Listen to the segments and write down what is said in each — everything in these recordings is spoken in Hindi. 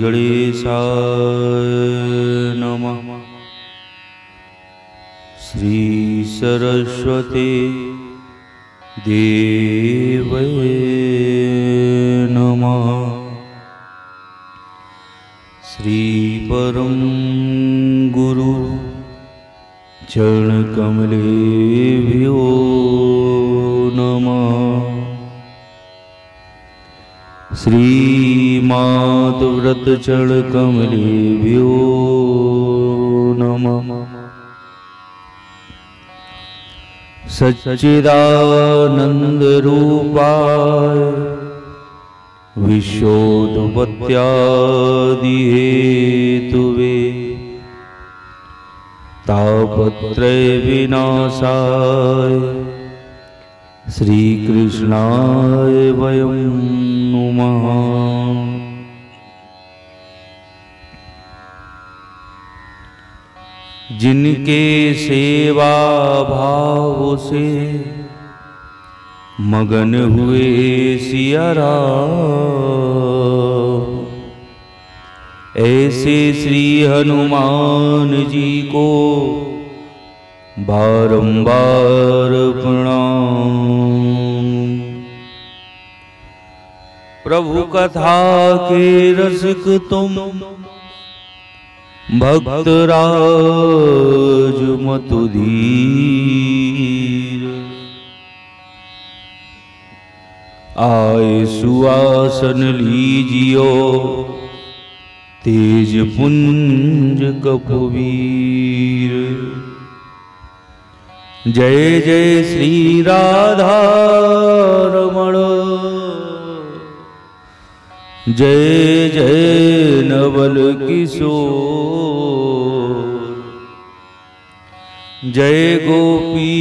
गणेशाय नमः। श्री सरस्वती देवै नमः। श्री परम गुरु चरण कमलेभ्यो नमः। श्री मात व्रत चरण कमलेभ्यो नमः। सच्चिदानंद रूपाय विश्वोत्पत्त्यादि हेतुवे तापत्रय विनाशाय श्री कृष्णाय वयं नुमः। जिनके सेवा भाव से मगन हुए सिया राम, ऐसे श्री हनुमान जी को बारंबार प्रणाम। प्रभु कथा के रसिक तुम भक्त राज मतुधीर, आए सुआसन लीजियो तेज पुंज कपवीर। जय जय श्री राधा रमण, जय जय नवल किशोर, जय गोपी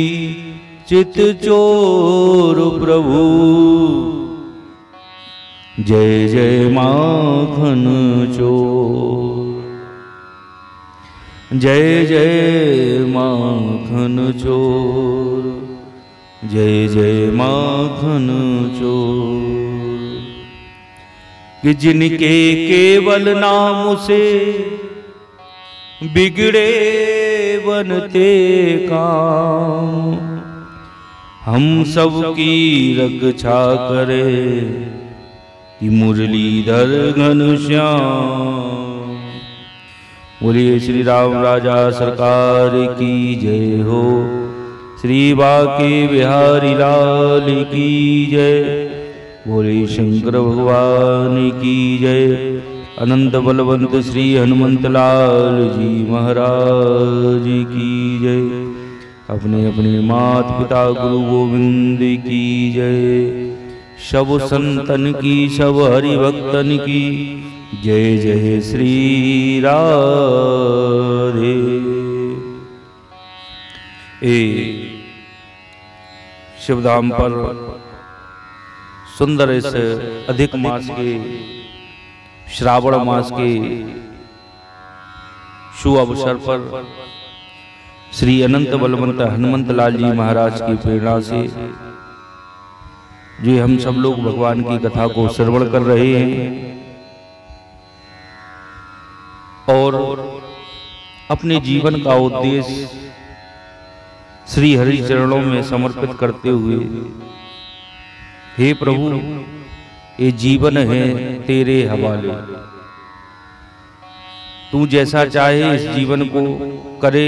चित चोर प्रभु, जय जय माखन चोर, जय जय माखन चोर, जय जय माखन चोर। कि जिनके केवल नाम से बिगड़े बनते काम, हम सब की रक्षा करे कि मुरलीधर घनश्याम। बोलिए श्री राम राजा सरकार की जय हो, श्री बांके बिहारी लाल की जय, बोले शंकर भगवान की जय। अनंत बलवंत श्री हनुमंत लाल जी महाराज की जय। अपने अपने मात पिता गुरु गोविंद की जय। सब संतन की सब हरि भक्तन की जय जय श्री राधे। शिवधाम पर सुंदर इस अधिक मास के श्रावण मास के शुभ अवसर पर श्री अनंत बलवंत हनुमंत लाल जी महाराज की प्रेरणा से जो हम सब लोग भगवान की कथा को श्रवण कर रहे हैं और अपने जीवन का उद्देश्य श्री हरि चरणों में समर्पित करते हुए, हे प्रभु ये जीवन है तेरे हवाले, तू जैसा चाहे इस जीवन को करे,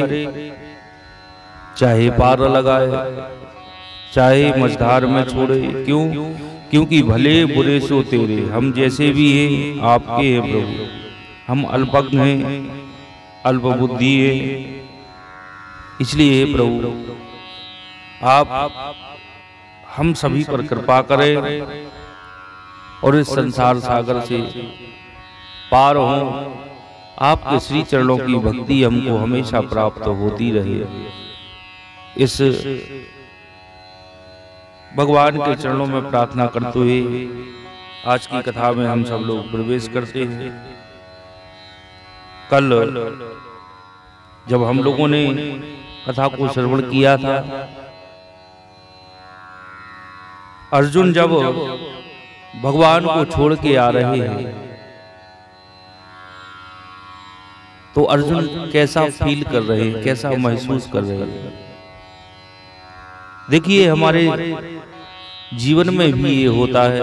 चाहे पार लगाए चाहे मझधार में छोड़े। क्यों? क्योंकि भले बुरे सो तेरे, हम जैसे भी हैं आपके हैं प्रभु। हम अल्पज्ञ हैं, अल्प बुद्धि है, इसलिए हे प्रभु आप हम सभी पर कृपा करें और इस संसार सागर से पार हो। आपके श्री चरणों की भक्ति हमको हमेशा प्राप्त होती रहे। इस भगवान के चरणों में प्रार्थना करते हुए आज की कथा में हम सब लोग प्रवेश करते हैं। कल जब हम लोगों ने कथा को श्रवण किया था, अर्जुन जब भगवान को छोड़ के आ रहे हैं तो अर्जुन कैसा फील कर रहे हैं, कैसा महसूस कर रहे हैं। देखिए हमारे जीवन में भी ये होता है,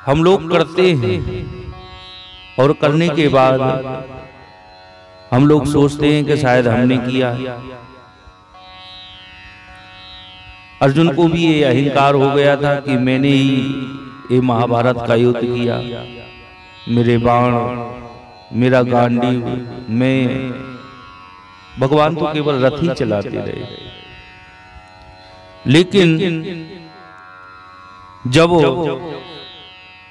हम लोग करते हैं और करने के बाद हम लोग सोचते हैं कि शायद हमने किया। अर्जुन को भी ये अहंकार हो गया था कि मैंने ही ये महाभारत का युद्ध किया, मेरे बाण, मेरा गांडीव, मैं। भगवान तो केवल रथ ही चलाते रहे। लेकिन जब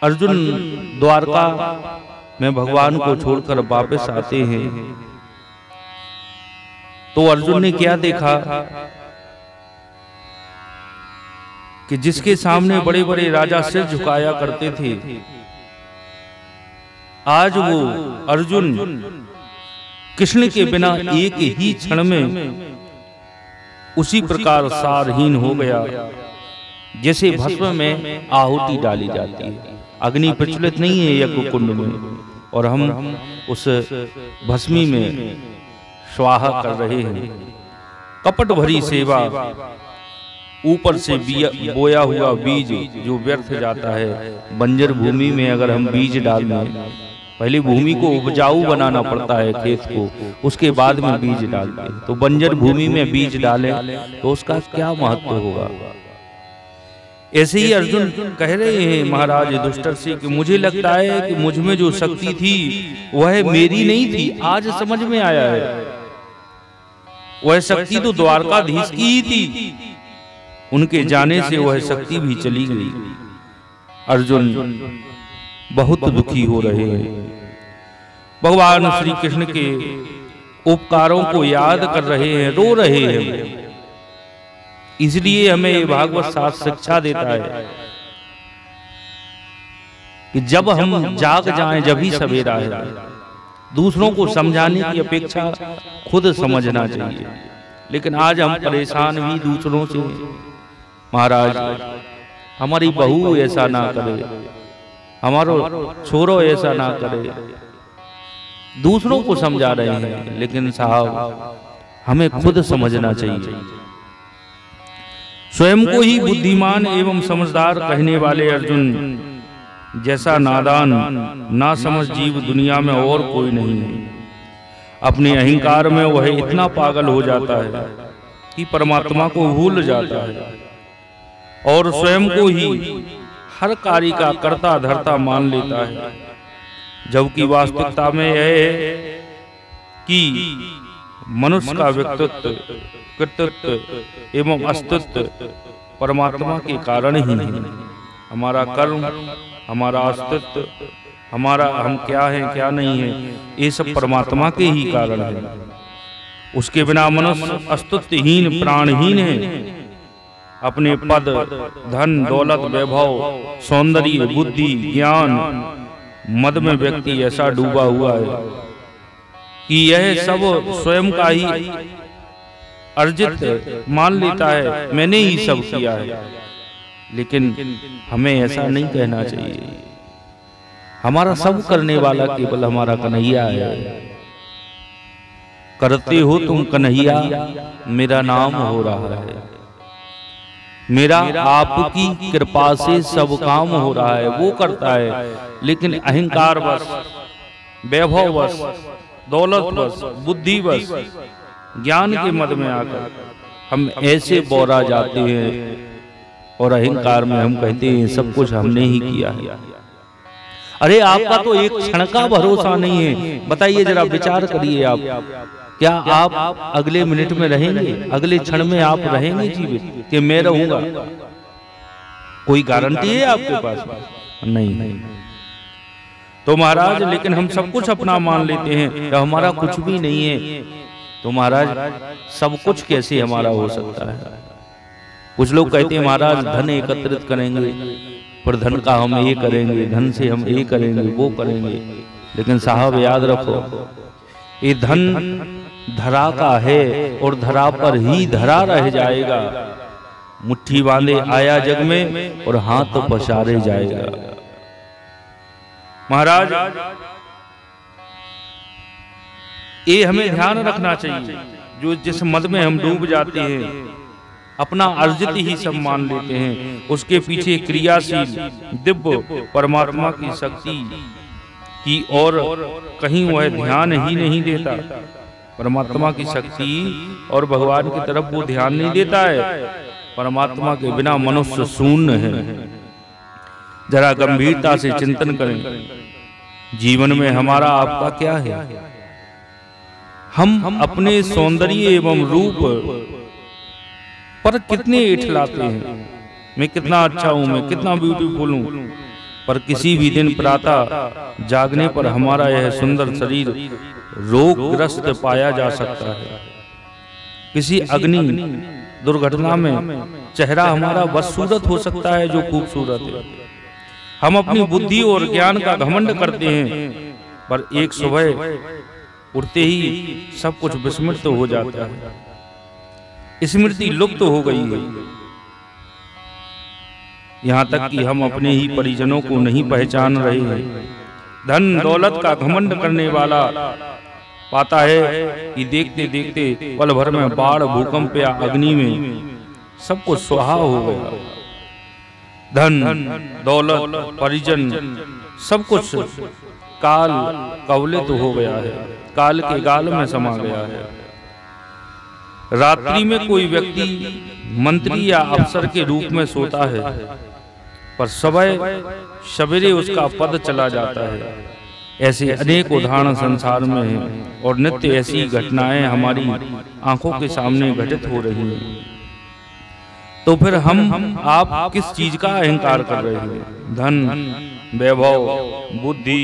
अर्जुन द्वारका में भगवान को छोड़कर वापस आते हैं तो अर्जुन ने क्या देखा कि जिसके सामने बड़े बड़े राजा सिर झुकाया करते थे, आज वो अर्जुन कृष्ण के बिना एक ही क्षण में उसी प्रकार सारहीन हो गया जैसे भस्म में आहुति डाली जाती है। अग्नि प्रज्वलित नहीं है यज्ञ कुंड में और हम उस भस्मी में स्वाहा कर रहे हैं। कपट भरी सेवा, ऊपर से बोया हुआ बीज जो व्यर्थ जाता है। बंजर भूमि में अगर हम बीज डाल दें, पहले भूमि को उपजाऊ बनाना पड़ता है खेत को, उसके बाद में बीज डालते हैं। तो बंजर भूमि में बीज डालें तो उसका क्या महत्व होगा। ऐसे ही अर्जुन कह रहे हैं महाराज युधिष्ठिर से कि मुझे लगता है कि मुझ में जो शक्ति थी वह मेरी नहीं थी, आज समझ में आया है। वह शक्ति तो द्वारकाधीश की ही थी, उनके जाने से वह शक्ति भी चली गई। अर्जुन बहुत दुखी हो रहे हैं, भगवान श्री कृष्ण के उपकारों को याद कर रहे हैं, रो रहे हैं। इसलिए हमें ये भागवत शास्त्र शिक्षा देता है कि जब हम जाग जाएं जब ही सवेरा है। दूसरों को समझाने की अपेक्षा खुद समझना चाहिए। लेकिन आज हम परेशान भी दूसरों से। महाराज हमारी बहू ऐसा ना करे, हमारो छोरो ऐसा ना करे, दूसरों को समझा रहे हैं। लेकिन साहब हमें खुद समझना चाहिए। स्वयं को ही बुद्धिमान एवं समझदार कहने वाले अर्जुन जैसा नादान ना समझ जीव दुनिया में और कोई नहीं है। अपने अहंकार में वह इतना पागल हो जाता है कि परमात्मा को भूल जाता है और स्वयं को ही हर कार्य का कर्ता धर्ता मान लेता है, जबकि वास्तविकता में यह है कि मनुष्य का व्यक्तित्व, कृतित्व एवं अस्तित्व परमात्मा के कारण ही है। हमारा कर्म, हमारा अस्तित्व, हमारा हम क्या हैं क्या नहीं है, ये सब परमात्मा के ही कारण है। उसके बिना मनुष्य अस्तित्वहीन, प्राणहीन है। अपने पद, धन, दौलत, वैभव, सौंदर्य, बुद्धि, ज्ञान, मद में व्यक्ति ऐसा डूबा हुआ है कि यह सब स्वयं का ही अर्जित मान लेता है, मैंने ही सब किया है। लेकिन हमें ऐसा नहीं कहना चाहिए। हमारा सब करने वाला केवल हमारा कन्हैया है। करते हो तुम कन्हैया मेरा नाम हो रहा है, मेरा आपकी कृपा से सब काम हो रहा है। वो करता है, लेकिन अहंकार बस, वैभव बस, दौलत बस, बुद्धि बस, ज्ञान के मद में आकर हम ऐसे बोरा जाते हैं और अहंकार में हम कहते हैं सब कुछ हमने ही किया है। अरे आपका तो एक क्षण का भरोसा नहीं है। बताइए जरा, विचार करिए आप, क्या आप अगले मिनट में रहेंगे? अगले क्षण में आप रहेंगे जीवित कि मैं रहूंगा? कोई गारंटी है आपके पास? नहीं। तो महाराज लेकिन हम सब कुछ अपना मान लेते हैं, तो हमारा कुछ भी नहीं है। तो महाराज सब कुछ कैसे हमारा हो सकता है? कुछ लोग कहते हैं महाराज धन एकत्रित करेंगे, पर धन का हम ये करेंगे, धन से हम ये करेंगे, वो करेंगे। लेकिन साहब याद रखो, ये धन धरा का है और धरा पर ही धरा रह जाएगा। मुट्ठी बांधे आया जग में और हाथ पसारे जाएगा। महाराज ये हमें ध्यान रखना चाहिए। जो जिस मद में हम डूब जाते हैं, अपना अर्जित ही सब मान लेते हैं, उसके पीछे क्रियाशील दिव्य परमात्मा की शक्ति की और कहीं वह ध्यान ही नहीं देता। परमात्मा की शक्ति और भगवान की तरफ वो ध्यान नहीं देता है। परमात्मा के बिना मनुष्य शून्य है। जरा गंभीरता से चिंतन करें, जीवन में हमारा आपका क्या है? हम अपने सौंदर्य एवं रूप पर कितने इठलाते हैं। मैं कितना अच्छा हूं, मैं कितना ब्यूटीफुल हूं, पर किसी भी दिन प्रातः जागने पर हमारा यह सुंदर शरीर रोगग्रस्त पाया जा सकता है। किसी अग्नि दुर्घटना में चेहरा हमारा बदसूरत हो सकता है जो खूबसूरत है। हम अपनी बुद्धि और ज्ञान का घमंड करते हैं, पर एक सुबह उठते ही सब कुछ विस्मृत हो जाता है। स्मृति लुप्त हो गई है। यहाँ तक कि हम अपने ही परिजनों को नहीं पहचान रहे हैं। धन दौलत का घमंड करने वाला पाता है कि देखते देखते पल भर में बाढ़, भूकंप या अग्नि में सब कुछ सुहा हो गया। धन दौलत परिजन सब कुछ काल कवलित हो गया है, काल के गाल में समा गया है। रात्रि में कोई व्यक्ति मंत्री या अफसर के रूप में सोता है, पर सवेरे उसका पद चला जाता है। ऐसे अनेक उदाहरण संसार में हैं और नित्य ऐसी घटनाएं हमारी आंखों के सामने घटित हो रही हैं। तो फिर हम आप किस चीज का अहंकार कर रहे हैं? धन, वैभव, बुद्धि,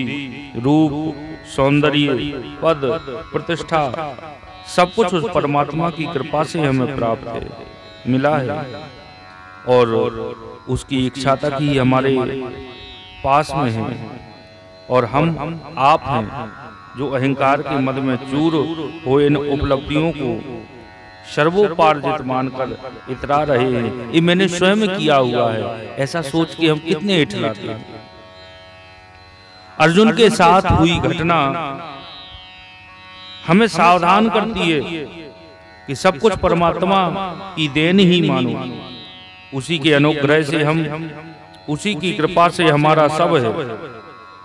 रूप, सौंदर्य, पद, प्रतिष्ठा, सब कुछ उस परमात्मा की कृपा से हमें प्राप्त है, मिला है, और उसकी इच्छा तक ही हमारे पास में है। और हम आप हैं जो अहंकार के मद में चूर हो इन उपलब्धियों को सर्वोपार्जित मानकर इतरा रहे हैं। ये मैंने स्वयं किया हुआ है, ऐसा सोच के हम कितने इठलाते हैं। अर्जुन के साथ हुई घटना हमें सावधान करती है कि सब कुछ परमात्मा की देन ही मानो। उसी के अनुग्रह से हम, उसी की कृपा से हमारा सब है,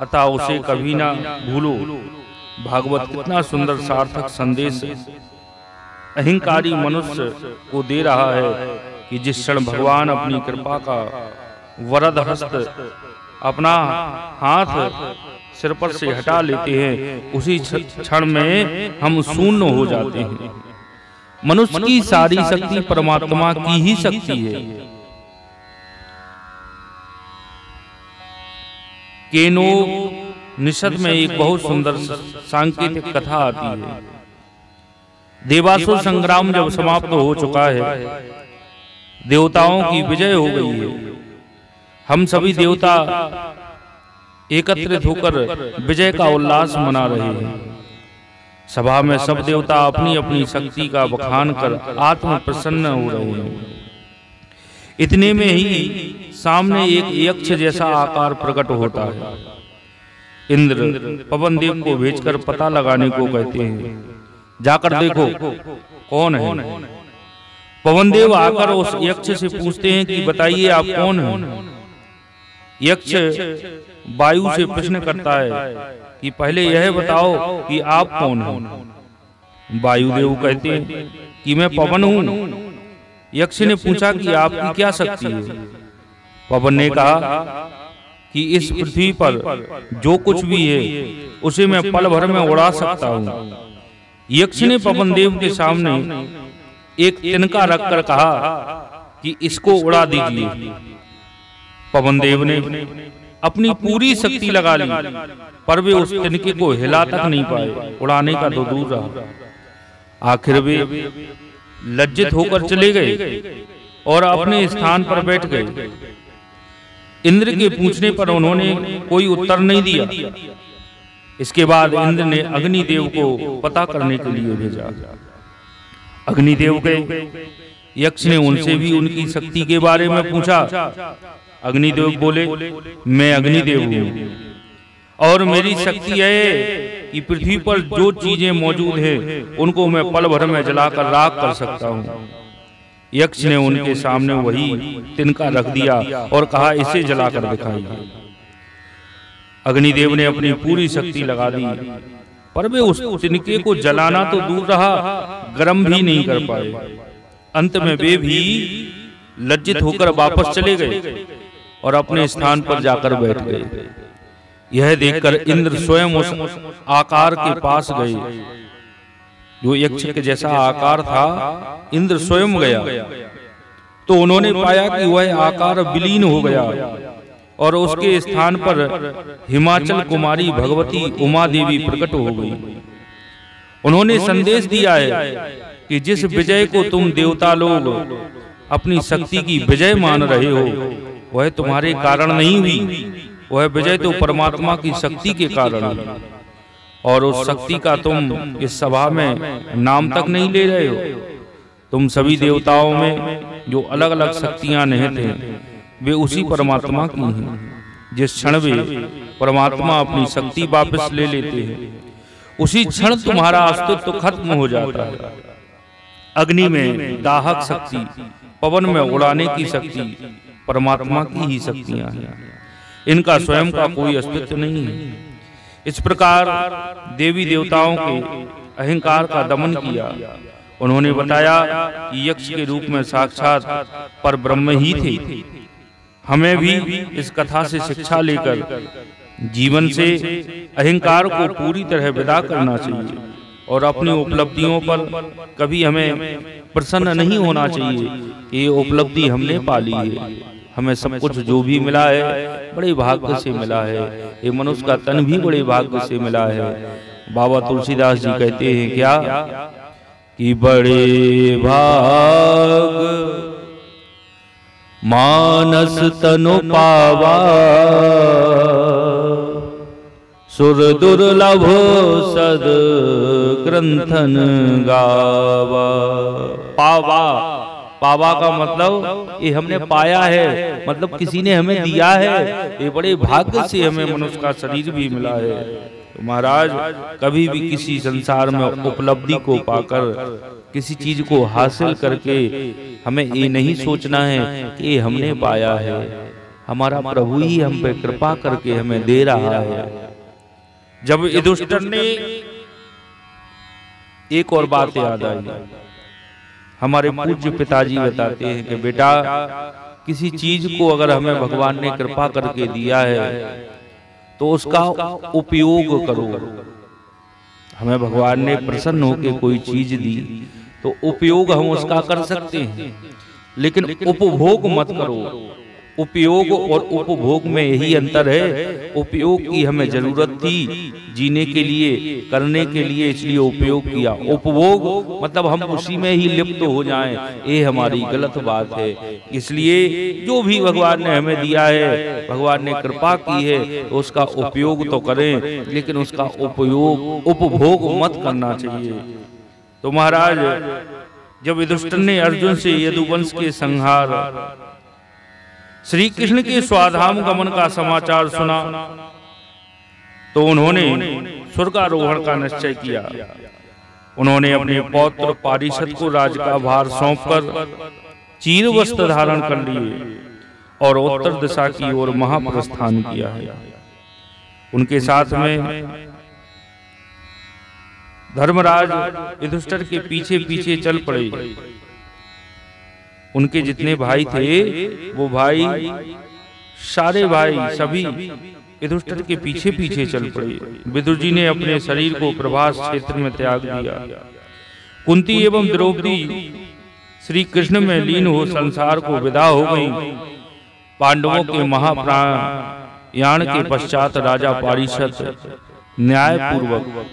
अतः उसे कभी ना भूलो। भागवत कितना सुंदर सार्थक संदेश अहंकारी मनुष्य को दे रहा है कि जिस क्षण भगवान अपनी कृपा का वरद हस्त, अपना हाथ सिर पर से हटा लेते हैं, उसी क्षण में हम शून्य हो जाते हैं। मनुष्य की सारी शक्ति परमात्मा की ही शक्ति है। केनो निषद में एक बहुत सुंदर सांकेतिक कथा आती है। देवासुर संग्राम जब समाप्त हो चुका है, देवताओं की विजय हो गई है। हम सभी देवता एकत्रित होकर विजय का उल्लास मना रहे हैं। सभा में सब देवता अपनी अपनी शक्ति का बखान कर आत्म प्रसन्न हो रहे हैं। इतने में ही सामने एक यक्ष जैसा आकार प्रकट होता है। इंद्र पवन देव को भेजकर पता लगाने को कहते हैं, जाकर देखो कौन है। पवन देव आकर उस यक्ष से पूछते हैं कि बताइए आप कौन हैं। यक्ष वायु से प्रश्न करता है कि पहले यह बताओ कि आप कौन हैं। वायुदेव कहते हैं कि मैं पवन हूं। यक्ष ने पूछा कि आपकी क्या शक्ति है। पवन ने कहा कि इस पृथ्वी पर जो कुछ भी है उसे मैं पल भर में उड़ा सकता हूँ। यक्ष ने पवन देव के सामने एक तिनका रखकर कहा कि इसको उड़ा दीजिए। पवन देव ने अपनी पूरी शक्ति लगा ली, पर वे उस तिनके को हिला तक नहीं पाए, उड़ाने का तो दूर रहा। आखिर वे लज्जित होकर चले गए और अपने स्थान पर बैठ गए। इंद्र के पूछने पर उन्होंने कोई उत्तर नहीं दिया। इसके बाद इंद्र ने अग्निदेव को पता करने के लिए भेजा। अग्निदेव गए। यक्ष ने उनसे भी उनकी शक्ति के बारे में पूछा। अग्निदेव बोले, मैं अग्निदेव हूँ और मेरी शक्ति है कि पृथ्वी पर जो चीजें मौजूद हैं उनको मैं पल भर में जलाकर राख कर सकता हूँ। यक्ष ने उनके सामने वही तिनका रख दिया और कहा, इसे जलाकर दिखाइए। अग्निदेव ने अपनी पूरी शक्ति लगा दी, पर वे उस तिनके को जलाना तो दूर रहा, गर्म भी नहीं कर पाए। अंत में वे भी लज्जित होकर वापस चले गए और अपने स्थान पर जाकर बैठ गए। यह देखकर इंद्र स्वयं उस आकार के पास गए, जो यक्ष के जैसा आकार था। इंद्र स्वयं गया तो उन्होंने पाया कि वह आकार विलीन हो गया और उसके स्थान पर हिमाचल कुमारी भगवती उमा देवी प्रकट हो गई। उन्होंने संदेश दिया है कि जिस विजय को तुम देवता लोग अपनी शक्ति की विजय मान रहे हो, वह तुम्हारे कारण नहीं हुई। वह विजय तो परमात्मा की शक्ति के कारण है, और उस शक्ति का तुम इस सभा में नाम तक नहीं ले रहे हो। तुम सभी देवताओं में जो अलग अलग शक्तियां निहित हैं, वे उसी परमात्मा की हैं। जिस क्षण वे परमात्मा अपनी शक्ति वापस ले लेते हैं, उसी क्षण तुम्हारा अस्तित्व खत्म हो जाता है। अग्नि में दाहक शक्ति, पवन में उड़ाने की शक्ति परमात्मा की ही शक्तियां हैं। इनका स्वयं का कोई अस्तित्व नहीं है। इस प्रकार देवी देवताओं के अहंकार का दमन किया। उन्होंने बताया कि यक्ष के रूप में साक्षात पर ब्रह्म ही थे। हमें भी इस कथा से शिक्षा लेकर जीवन से अहंकार को पूरी तरह विदा करना चाहिए और अपनी उपलब्धियों पर कभी हमें प्रसन्न नहीं होना चाहिए कि ये उपलब्धि हमने पा ली है। हमें सब कुछ जो भी मिला है बड़े भाग्य से मिला है। ये मनुष्य का तन भी बड़े भाग्य से मिला है। बाबा तुलसीदास जी कहते हैं क्या कि बड़े भाग मानस तनु पावा, सुर दुर्लभ सद ग्रंथन गावा। पावा, पावा का मतलब ये हमने पाया है, मतलब किसी ने हमें दिया है। ये बड़े भाग्य से हमें मनुष्य का शरीर भी मिला है। तो महाराज कभी भी किसी संसार में उपलब्धि को पाकर, किसी चीज को हासिल करके हमें ये नहीं सोचना है कि ये हमने पाया है। हमारा प्रभु ही हम पे कृपा करके हमें दे रहा है। जब युधिष्ठिर ने, एक और बात याद आई। हमारे पूज्य पिताजी बताते हैं कि बेटा, किसी चीज को अगर हमें भगवान ने कृपा करके दिया है तो उसका उपयोग करो। हमें भगवान ने प्रसन्न होकर कोई चीज दी तो उपयोग हम उसका कर सकते हैं, लेकिन उपभोग मत करो। उपयोग और उपभोग में यही अंतर है। उपयोग की हमें जरूरत थी जीने के लिए, करने के लिए, इसलिए उपयोग किया। उपभोग मतलब हम उसी में ही लिप्त हो जाएं, ये हमारी गलत बात है। इसलिए जो भी भगवान ने हमें दिया है, भगवान ने कृपा की है, तो उसका उपयोग तो करें, लेकिन उसका उपयोग, उपभोग मत करना चाहिए। तो महाराज जब युधिष्ठिर ने अर्जुन से यदुवंश के संहार, श्री कृष्ण के स्वाधाम गमन का समाचार सुना तो उन्होंने स्वर्गारोहण का निश्चय किया। उन्होंने अपने पौत्र पारिषद को राज का भार सौंपकर चीर वस्त्र धारण कर लिए और उत्तर दिशा की ओर महाप्रस्थान किया है। उनके साथ में धर्मराज युधिष्ठिर के पीछे पीछे चल पड़े। उनके जितने भाई थे वो भाई, सारे भाई सभी युधिष्ठिर के पीछे पीछे चल पड़े। विदुर जी ने अपने शरीर को प्रभास क्षेत्र में त्याग दिया। कुंती एवं द्रौपदी श्री कृष्ण में लीन हो संसार को विदा हो गई। पांडवों के महाप्राण के पश्चात राजा पारिषद न्यायपूर्वक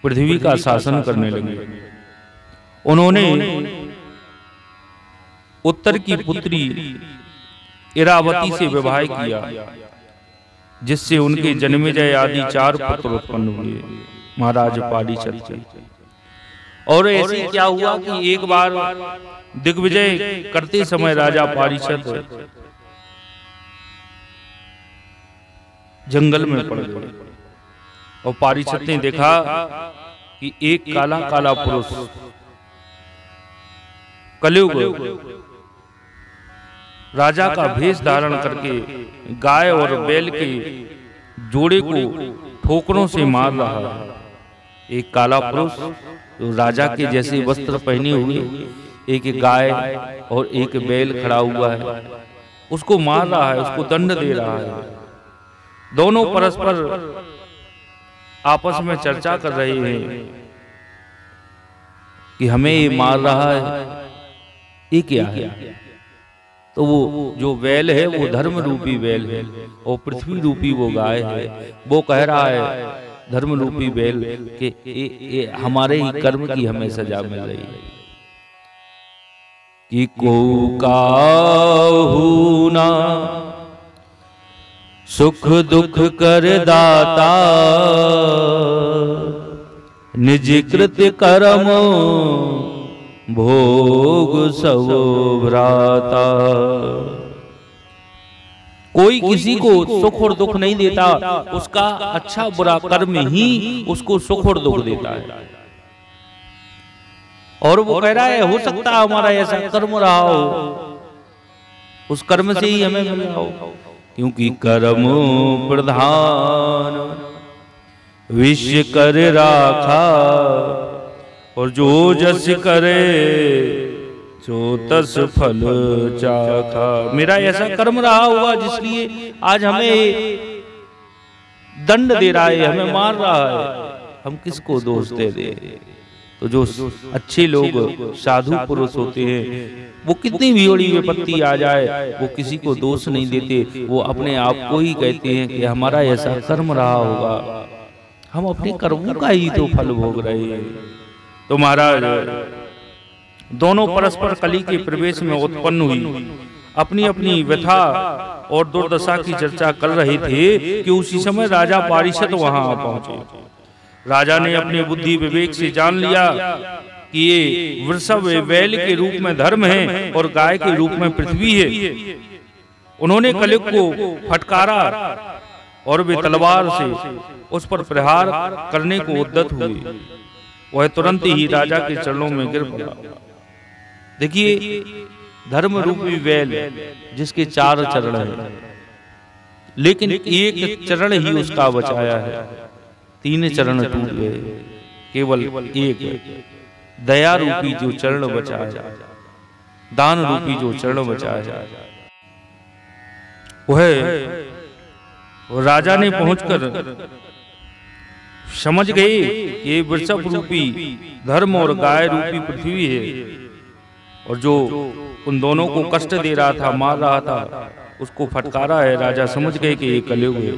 पृथ्वी का शासन करने लगे। उन्होंने उत्तर की पुत्री इरावती से विवाह किया, जिससे उनके जन्मेजय आदि 4 पुत्र उत्पन्न हुए महाराज पारिषद के। और ऐसे क्या हुआ कि एक बार दिग्विजय करते समय राजा पारिषद जंगल में पड़ गए। और पारीक्षत ने देखा कि एक काला काला पुरुष कलयुग राजा का भेष धारण करके गाय और बैल के जोड़े को ठोकरों से मार रहा है। एक काला पुरुष जो राजा के जैसे वस्त्र पहने हुए, एक गाय और एक बैल खड़ा हुआ है, उसको मार रहा है, उसको दंड दे रहा है। दोनों परस्पर आपस में चर्चा कर रहे हैं कि हमें ये मार रहा है, ये क्या है। तो वो जो बैल है वो धर्म रूपी बैल है और पृथ्वी रूपी वो गाय है। वो कह रहा है धर्म रूपी बैल कि हमारे ही कर्म की हमें सजा मिल रही है कि को काहू ना सुख दुख कर दाता, निज कृत्य कर्म भोग सब भ्राता। कोई किसी को सुख और दुख नहीं देता, उसका अच्छा बुरा कर्म ही उसको सुख और दुख देता है। और वो कह रहा है हो सकता है हमारा ऐसा कर्म रहा हो, उस कर्म से ही हमें मिला हो, क्योंकि कर्म प्रधान विश्व कर राखा, और जो जस करे सो तस फल चाखा। मेरा ऐसा कर्म रहा हुआ जिसलिए आज हमें दंड दे रहा है, हमें मार रहा है, हम किसको दोष दे दे। तो जो अच्छे लोग साधु पुरुष होते हैं वो कितनी भी बड़ी विपत्ति आ जाए वो किसी को दोष नहीं देते, वो अपने आप को ही कहते हैं कि हमारा ऐसा कर्म रहा होगा, हम अपने कर्मों का ही तो फल भोग रहे हैं। तो महाराज दोनों परस्पर कली के प्रवेश में उत्पन्न हुई अपनी अपनी व्यथा और दुर्दशा की चर्चा कर रहे थे कि उसी समय राजा पारीक्षत वहां आ पहुंचे। राजा ने अपने बुद्धि विवेक से जान लिया कि ये वृषभ बैल के रूप में धर्म है और गाय के रूप में पृथ्वी है। उन्होंने कलयुग को फटकारा और वे तलवार से उस पर प्रहार करने को उद्यत हुए। वह तुरंत ही राजा के चरणों में गिर पड़ा। देखिए धर्म रूपी बैल जिसके 4 चरण हैं, लेकिन एक चरण ही उसका बचाया है, 3 चरण टूट गए, केवल एक दया रूपी जो चरण बचाया, दान रूपी जो चरण बचाया, वह राजा ने पहुंचकर समझ गए कि ये वृषभ रूपी धर्म और गाय रूपी पृथ्वी है, और जो उन दोनों को कष्ट दे रहा था, मार रहा था, उसको फटकारा है। राजा समझ गए कि ये कलयुग है।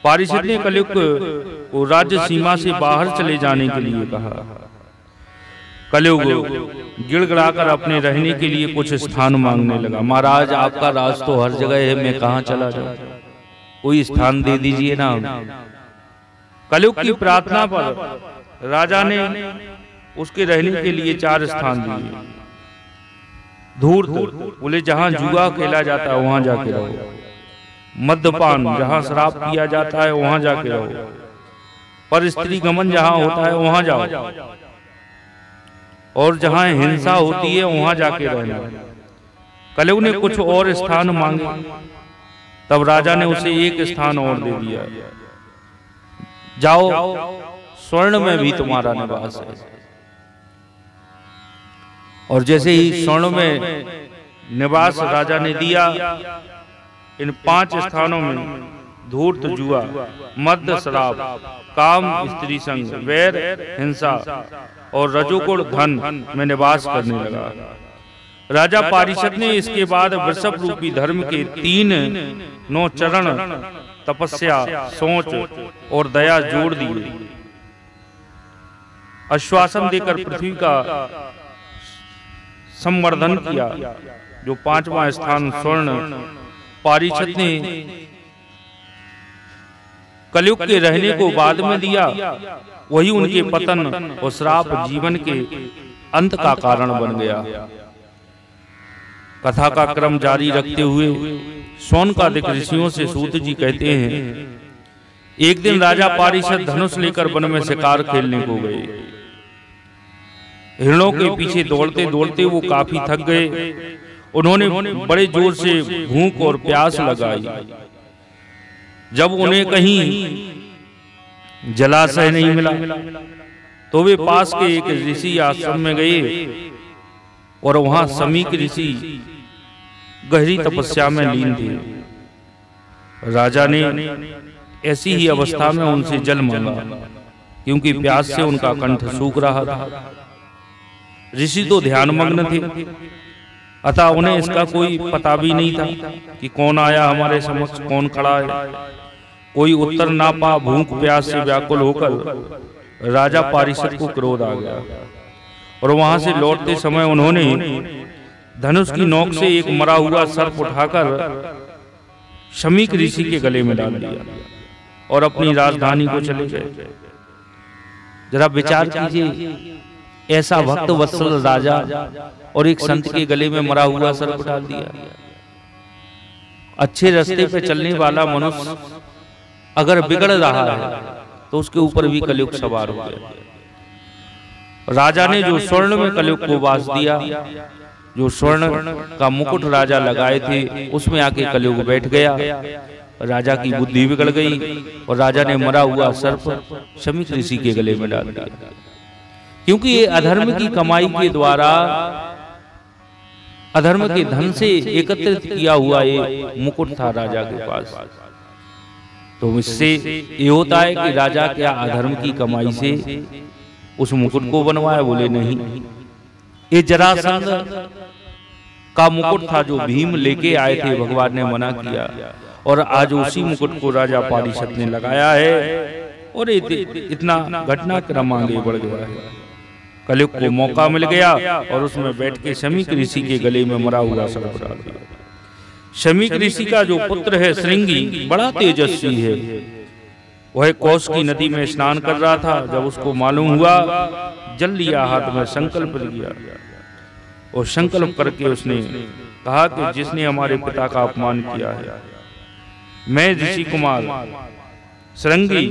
पारीक्षित ने कलयुग को राज्य सीमा से बाहर चले जाने के लिए कहा। कलयुग गिड़गिड़ाकर अपने रहने के लिए कुछ स्थान मांगने लगा। महाराज आपका राज तो हर जगह है, मैं कहाँ चला जाऊं, कोई स्थान दे दीजिए ना। कलयुग की प्रार्थना पर राजा ने उसके रहने के लिए 4 स्थान दिए। धूर्त बोले जहां जुआ खेला जाता है वहां जाके रहो, मद्यपान जहां शराब पिया जाता है वहां जाके रहो, पर स्त्री गमन जहां होता है वहां जाओ, और जहां हिंसा होती है वहां जाके रहना। कलयुग ने कुछ और स्थान मांगे, तब राजा ने उसे एक स्थान और दे दिया। जाओ स्वर्ण में भी तुम्हारा निवास है। और जैसे ही स्वर्ण में निवास राजा ने दिया, इन 5 स्थानों में धूर्त जुआ, मद्य शराब, काम स्त्री संग, वैर हिंसा और रजोगुण धन में निवास करने लगा। राजा पारीक्षत ने इसके बाद वृषभ रूपी धर्म के 3 चरण तपस्या, सोच और दया जोड़ दिए। आश्वासन देकर पृथ्वी का संवर्धन किया। जो 5वां स्थान स्वर्ण पारीक्षत ने कलयुग के रहने को बाद में दिया, वही उनके पतन और श्राप जीवन के अंत का कारण बन गया। कथा का क्रम जारी रखते हुए शौनकादिक ऋषियों से सूत जी कहते हैं एक दिन राजा पारिषद धनुष लेकर वन में शिकार खेलने को गए। हिरणों के पीछे दौड़ते दौड़ते वो काफी थक गए। उन्होंने बड़े जोर से भूख और प्यास लगाई। जब उन्हें कहीं जलाशय नहीं मिला तो वे पास के एक ऋषि आश्रम में गए और वहां समीक ऋषि गहरी तपस्या में लीन थे। राजा ने ऐसी ही अवस्था में उनसे जल मांगा, क्योंकि प्यास से उनका कंठ सूख रहा था। ऋषि तो ध्यानमग्न थे, अतः उन्हें इसका कोई पता भी नहीं था कि कौन आया हमारे समक्ष, कौन खड़ा है। कोई उत्तर ना पा भूख प्यास से व्याकुल होकर राजा पारिषद को क्रोध आ गया और वहां से लौटते समय उन्होंने धनुष की नोक से एक मरा हुआ सर्प उठाकर शमीक ऋषि के गले में डाल दिया और अपनी राजधानी को चले गए। जरा विचार कीजिए, ऐसा भक्त वत्सल राजा और एक संत के गले में मरा हुआ सर्प डाल दिया। अच्छे रास्ते पे चलने वाला मनुष्य अगर बिगड़ रहा है तो उसके ऊपर भी कलयुग सवार हो गया। राजा ने जो स्वर्ण में कलयुग को वास दिया, जो स्वर्ण का मुकुट राजा लगाए थे उसमें आके कलयुग बैठ गया। राजा की बुद्धि बिगड़ गई और राजा ने मरा हुआ सर्प शमीक ऋषि के गले में डाल दिया, क्योंकि ये अधर्म की कमाई के द्वारा अधर्म के धन से एकत्रित किया हुआ ये मुकुट था राजा के पास। तो इससे ये होता है कि राजा क्या अधर्म की कमाई से उस मुकुट को बनवाया? बोले नहीं, ये जरासंध का मुकुट था जो भीम लेके आए थे, भगवान ने मना किया और आज उसी मुकुट को राजा पारिषद ने लगाया है और इतना घटनाक्रम आगे बढ़ गया है। कलयुग को मौका मिल गया और उसमें बैठ के शमीक ऋषि के गले में मरा हुआ सर्प डाल दिया। शमीक ऋषि का जो पुत्र है श्रृंगी बड़ा तेजस्वी है। वह कौश की नदी में स्नान कर रहा था। जब उसको मालूम हुआ, जल लिया हाथ में, संकल्प लिया और संकल्प करके उसने कहा कि जिसने हमारे पिता का अपमान किया है, मैं ऋषि कुमार श्रृंगी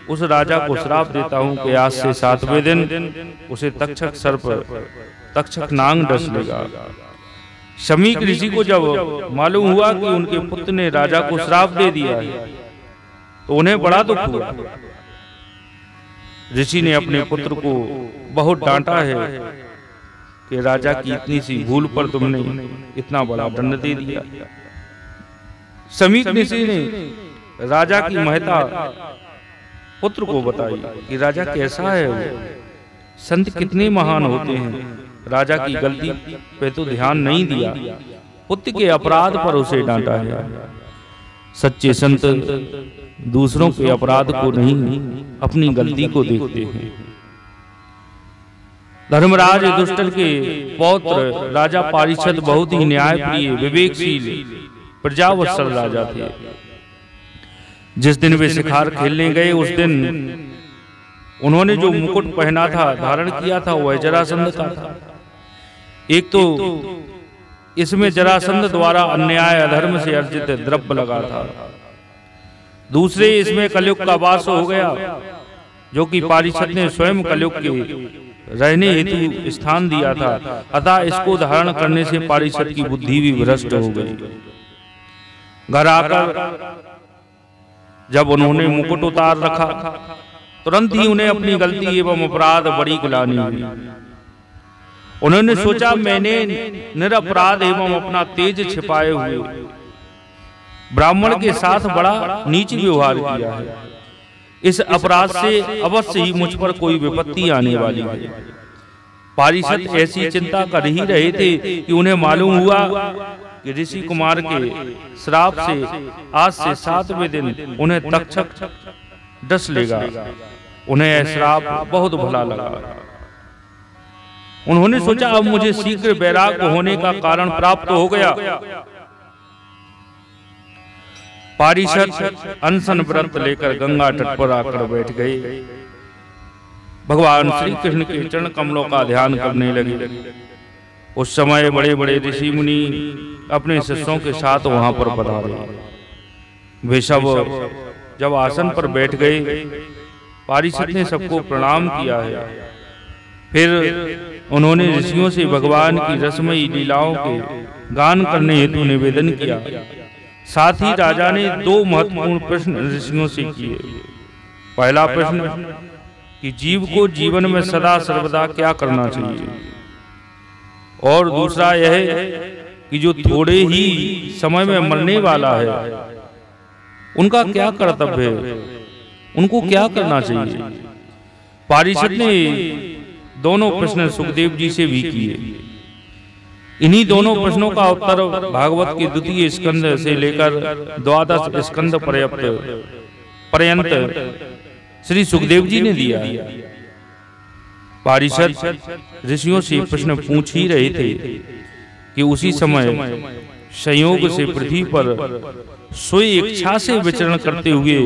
उस राजा को श्राप देता हूं कि आज से 7वें दिन उसे तक्षक सर्प तक्षक नांग डस लेगा। शमीक ऋषि को जब मालूम हुआ कि उनके पुत्र ने राजा को श्राप दे दिया है तो उन्हें बड़ा दुख हुआ। ऋषि ने अपने पुत्र को बहुत डांटा है कि राजा की इतनी सी भूल पर तुमने इतना बड़ा दंड दे दिया। शमीक ऋषि ने राजा की महत्ता पुत्र को बताई कि राजा कैसा है वो, संत कितने महान होते हैं, राजा की गलती पे तो ध्यान नहीं दिया, पुत्र के अपराध पर उसे डांटा है। सच्चे संत दूसरों के अपराध को नहीं, अपनी गलती को देखते हैं। धर्मराज युधिष्ठिर के पौत्र राजा पारिषद बहुत ही न्यायप्रिय, विवेकशील, प्रजावत्सल राजा थे। जिस दिन वे शिकार खेलने गए उस दिन उन्होंने जो मुकुट पहना था, धारण किया था, वह जरासंध का था। एक तो इसमें जरासंध द्वारा अन्याय अधर्म से अर्जित द्रव्य लगा था, दूसरे इसमें कलयुग का वास हो गया, जो कि पारिषद ने स्वयं कलयुग के रहने हेतु स्थान दिया था। अतः इसको धारण करने से पारिषद की बुद्धि भी भ्रष्ट हो गई। घर आकर जब उन्होंने मुकुट उतार रखा, तुरंत ही उन्हें अपनी गलती एवं अपराध बड़ी गिलानी हुई। उन्होंने सोचा, मैंने निरपराध एवं अपना तेज छिपाए हुए ब्राह्मण के साथ बड़ा नीच व्यवहार किया है। इस अपराध से अवश्य ही मुझ पर कोई विपत्ति आने वाली है। पारिषद ऐसी चिंता कर ही रहे थे कि उन्हें मालूम हुआ कि ऋषि कुमार के श्राप से आज से 7वें दिन उन्हें तक्षक डस लेगा। उन्हें यह श्राप बहुत भला लगा। उन्होंने सोचा, अब मुझे शीघ्र वैराग्य होने का कारण प्राप्त हो गया। पारिषद अनशन व्रत लेकर गंगा तट पर आकर बैठ गए। भगवान श्री कृष्ण के चरण कमलों का ध्यान करने लगे। उस समय बड़े बड़े ऋषि मुनि अपने शिष्यों के साथ वहां पर पधारे। वे सब जब आसन पर बैठ गए, पारिषद ने सबको प्रणाम किया है। फिर उन्होंने ऋषियों से भगवान की रसमयी लीलाओं के गान करने हेतु निवेदन किया। साथ ही राजा ने 2 महत्वपूर्ण प्रश्न ऋषियों से किए। पहला प्रश्न कि जीव को जीवन में सदा सर्वदा क्या करना चाहिए, और दूसरा यह कि जो थोड़े ही समय में मरने वाला है उनका क्या कर्तव्य है, उनको क्या करना चाहिए। पारिषद ने दोनों प्रश्न सुखदेव जी से भी किए। इन्हीं दोनों प्रश्नों का उत्तर भागवत के द्वितीय स्कंद से लेकर 12 स्कंद पर्यंत श्री सुखदेव जी ने दिया है। पारिषद ऋषियों से प्रश्न पूछ ही रहे थे कि उसी समय संयोग से पृथ्वी पर स्वयं इच्छा से विचरण करते हुए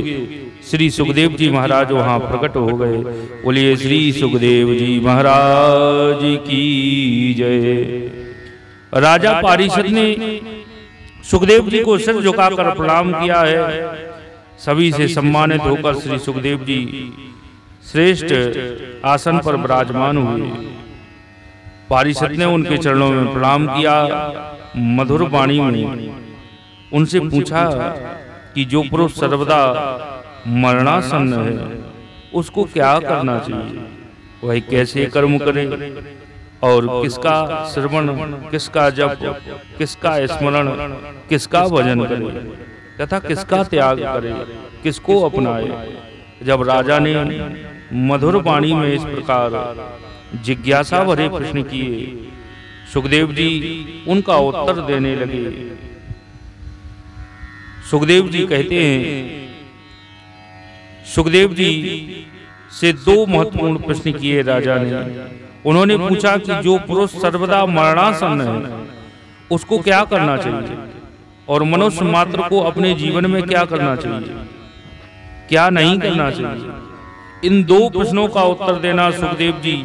श्री सुखदेव जी महाराज वहां प्रकट हो गए। बोलिए श्री सुखदेव जी महाराज की जय। राजा पारिषद ने सुखदेव जी को सिर झुकाकर प्रणाम किया है। सभी से सम्मानित होकर श्री सुखदेव जी श्रेष्ठ आसन पर विराजमान हुए। पारिषद ने उनके चरणों में प्रणाम किया। मधुर वाणी में उनसे पूछा कि जो पुरुष सर्वदा मरणासन्न है उसको क्या करना चाहिए, वह कैसे कर्म करे, और किसका श्रवण, किसका जप, किसका स्मरण, किसका भजन करे तथा किसका त्याग करे, किसको अपनाए। जब राजा ने मधुर वाणी में इस प्रकार जिज्ञासा भरे प्रश्न किए, सुखदेव जी उनका उत्तर देने लगे। सुखदेव जी कहते हैं, सुखदेव जी से 2 महत्वपूर्ण प्रश्न किए राजा ने। उन्होंने पूछा कि जो पुरुष सर्वदा मरणासन्न है उसको क्या करना चाहिए, और मनुष्य मात्र को अपने जीवन में क्या करना चाहिए, क्या नहीं करना चाहिए। इन 2 प्रश्नों का उत्तर देना सुखदेव जी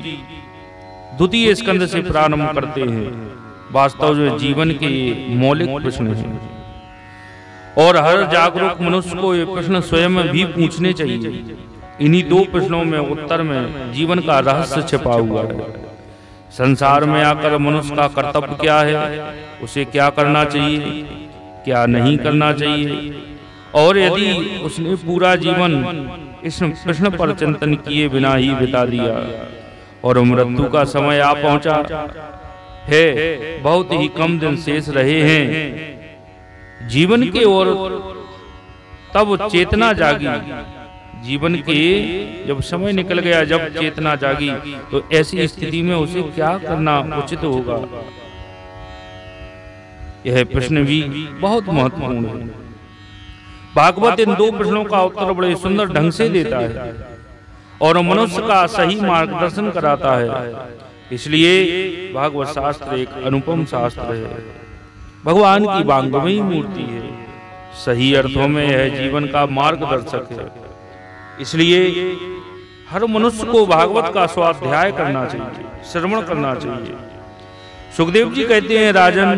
द्वितीय स्कंद से प्रारंभ करते हैं। वास्तव में जीवन के मौलिक प्रश्न हैं और हर जागरूक मनुष्य को ये प्रश्न स्वयं भी पूछने चाहिए। इन्हीं 2 प्रश्नों में उत्तर में जीवन का रहस्य छिपा हुआ है। संसार में आकर मनुष्य का कर्तव्य क्या है, उसे क्या करना चाहिए, क्या नहीं करना चाहिए, और यदि उसने पूरा जीवन इस प्रश्न पर चिंतन किए बिना ही बिता दिया और मृत्यु का समय आ पहुंचा है, बहुत ही कम दिन शेष रहे हैं जीवन के, और तब चेतना जागी। जीवन के जब समय निकल गया, जब चेतना जागी, तो ऐसी स्थिति में उसे क्या करना उचित होगा, यह प्रश्न भी बहुत महत्वपूर्ण है। भागवत इन 2 प्रश्नों का उत्तर बड़े सुंदर ढंग से देता है और मनुष्य का सही मार्गदर्शन कराता है। इसलिए भागवत शास्त्र एक अनुपम शास्त्र है, भगवान की वांग्मयी मूर्ति है। सही अर्थों में यह जीवन का मार्गदर्शक है। इसलिए हर मनुष्य को भागवत का स्वाध्याय करना चाहिए, श्रवण करना चाहिए। सुखदेव जी कहते हैं, राजन,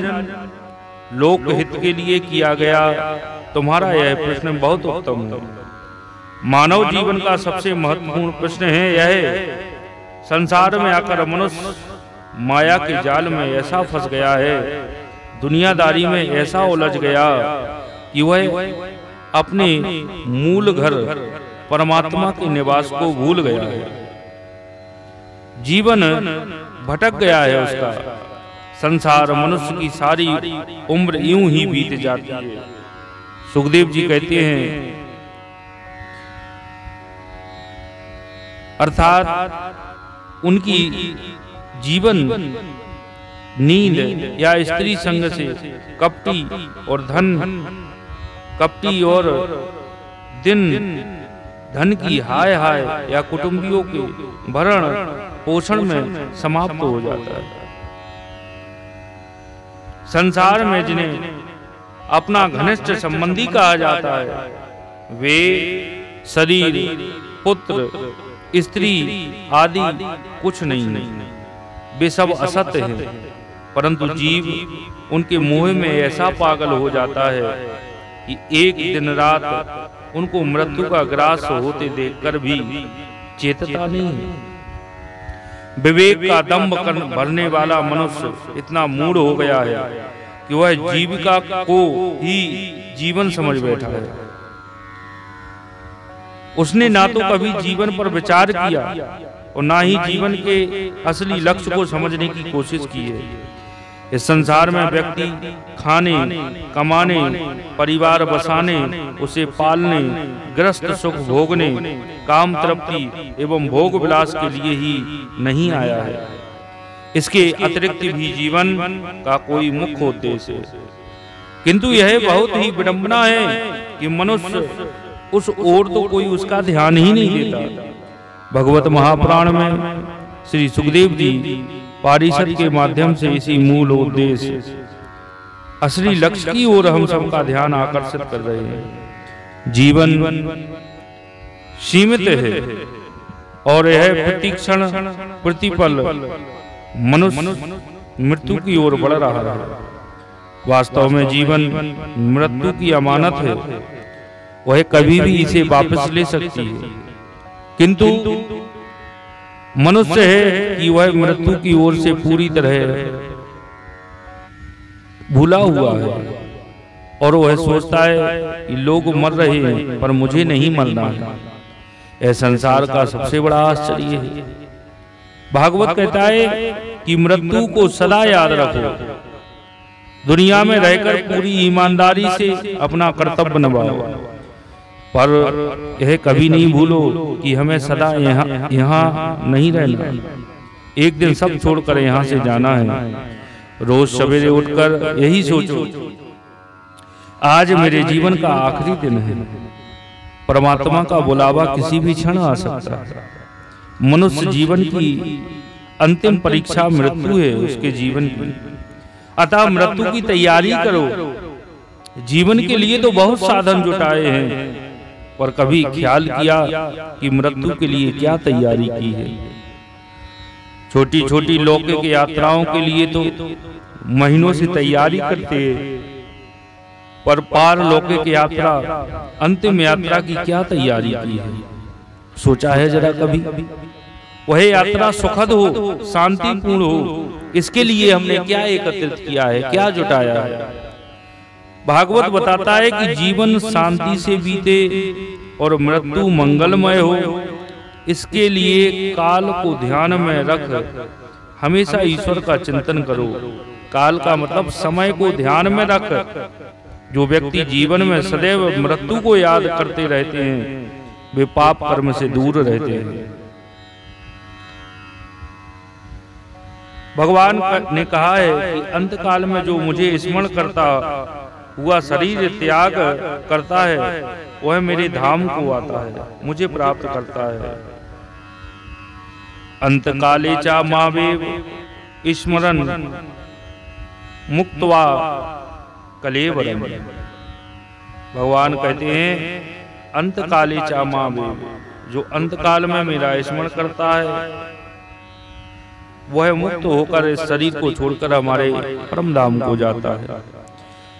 लोक हित के लिए किया गया तुम्हारा यह प्रश्न बहुत उत्तम है। मानव जीवन का सबसे महत्वपूर्ण प्रश्न है यह, संसार में आकर मनुष्य माया के जाल में ऐसा फंस गया है, दुनियादारी में ऐसा उलझ गया कि वह अपने मूल घर परमात्मा के निवास को भूल गया है। जीवन भटक गया है उसका। संसार मनुष्य की सारी उम्र यूं ही बीत जाती है। सुखदेव जी कहते हैं, अर्थात उनकी जीवन नींद या स्त्री संग से कपटी और दिन धन की हाय हाय या कुटुंबियों के भरण पोषण में समाप्त हो जाता है। संसार में जिन्हें अपना घनिष्ठ संबंधी कहा जाता है, वे शरीर, पुत्र, स्त्री आदि कुछ नहीं, वे सब असत्य हैं। परंतु जीव उनके मोह में ऐसा पागल हो जाता है कि एक दिन रात उनको मृत्यु का ग्रास होते देखकर भी चेतता नहीं है। विवेक का दंभ भरने वाला मनुष्य इतना मूढ़ हो गया है कि वह जीविका को ही जीवन समझ बैठा है। उसने ना तो कभी जीवन पर विचार किया और ना ही जीवन के असली लक्ष्य को समझने की कोशिश की है। इस संसार में व्यक्ति खाने, कमाने, परिवार बसाने, उसे पालने, गृहस्थ सुख भोगने, काम तृप्ति एवं भोग विलास के लिए ही नहीं आया है। इसके अतिरिक्त भी जीवन का कोई मुख्य उद्देश्य है। किंतु यह बहुत ही विडंबना है कि मनुष्य उस ओर तो कोई उसका ध्यान ही नहीं देता। भगवत महापुराण में श्री सुखदेव जी पारिषद के माध्यम से इसी मूल उद्देश्य असली लक्ष्य की ओर हम सबका ध्यान आकर्षित कर रहे हैं। जीवन सीमित है और यह प्रतिक्षण प्रतिपल मनुष्य मृत्यु की ओर बढ़ रहा है। वास्तव में जीवन मृत्यु की अमानत है, वह कभी भी इसे वापस ले सकती है। किंतु मनुष्य है कि वह मृत्यु की ओर से पूरी तरह भूला हुआ है और वह सोचता है कि लोग मर रहे हैं पर मुझे नहीं मरना है। यह संसार का सबसे बड़ा आश्चर्य है। भागवत कहता है कि मृत्यु को सदा याद रखो, दुनिया में रहकर पूरी ईमानदारी से अपना कर्तव्य निभाओ, पर यह कभी नहीं भूलो कि हमें सदा यहाँ नहीं रहना। एक दिन सब छोड़कर यहाँ से जाना है। रोज सवेरे उठकर यही सोचो, आज मेरे जीवन का आखिरी दिन है। परमात्मा का बुलावा किसी भी क्षण आ सकता है। मनुष्य जीवन की अंतिम परीक्षा मृत्यु है उसके जीवन की। अतः मृत्यु की तैयारी करो। जीवन के लिए तो बहुत साधन जुटाए हैं, पर कभी ख्याल किया कि मृत्यु के लिए क्या तैयारी की है। छोटी छोटी लौकिक यात्राओं के लिए तो महीनों से तैयारी करते हैं, पर पारलौकिक यात्रा, अंतिम यात्रा की क्या तैयारी की है? सोचा है जरा कभी? वह यात्रा सुखद हो, शांतिपूर्ण हो, इसके लिए हमने क्या एकत्रित किया है, क्या जुटाया है? भागवत बताता है कि जीवन शांति से बीते और मृत्यु मंगलमय हो, इसके लिए काल को ध्यान में रख हमेशा ईश्वर का चिंतन करो। काल का मतलब समय को ध्यान में रख। जो व्यक्ति जीवन में सदैव मृत्यु को याद करते रहते हैं, वे पाप कर्म से दूर रहते हैं। भगवान ने कहा है कि अंतकाल में जो मुझे स्मरण करता हुआ शरीर त्याग करता है, वह मेरे धाम को आता है, मुझे प्राप्त करता है। अंतकाले चा मावेव स्मरन् मुक्त्वा कलेवरम। भगवान कहते हैं अंतकाले चा मावेव, जो अंतकाल में मेरा स्मरण करता है वह मुक्त होकर इस शरीर को छोड़कर हमारे परम धाम को जाता है।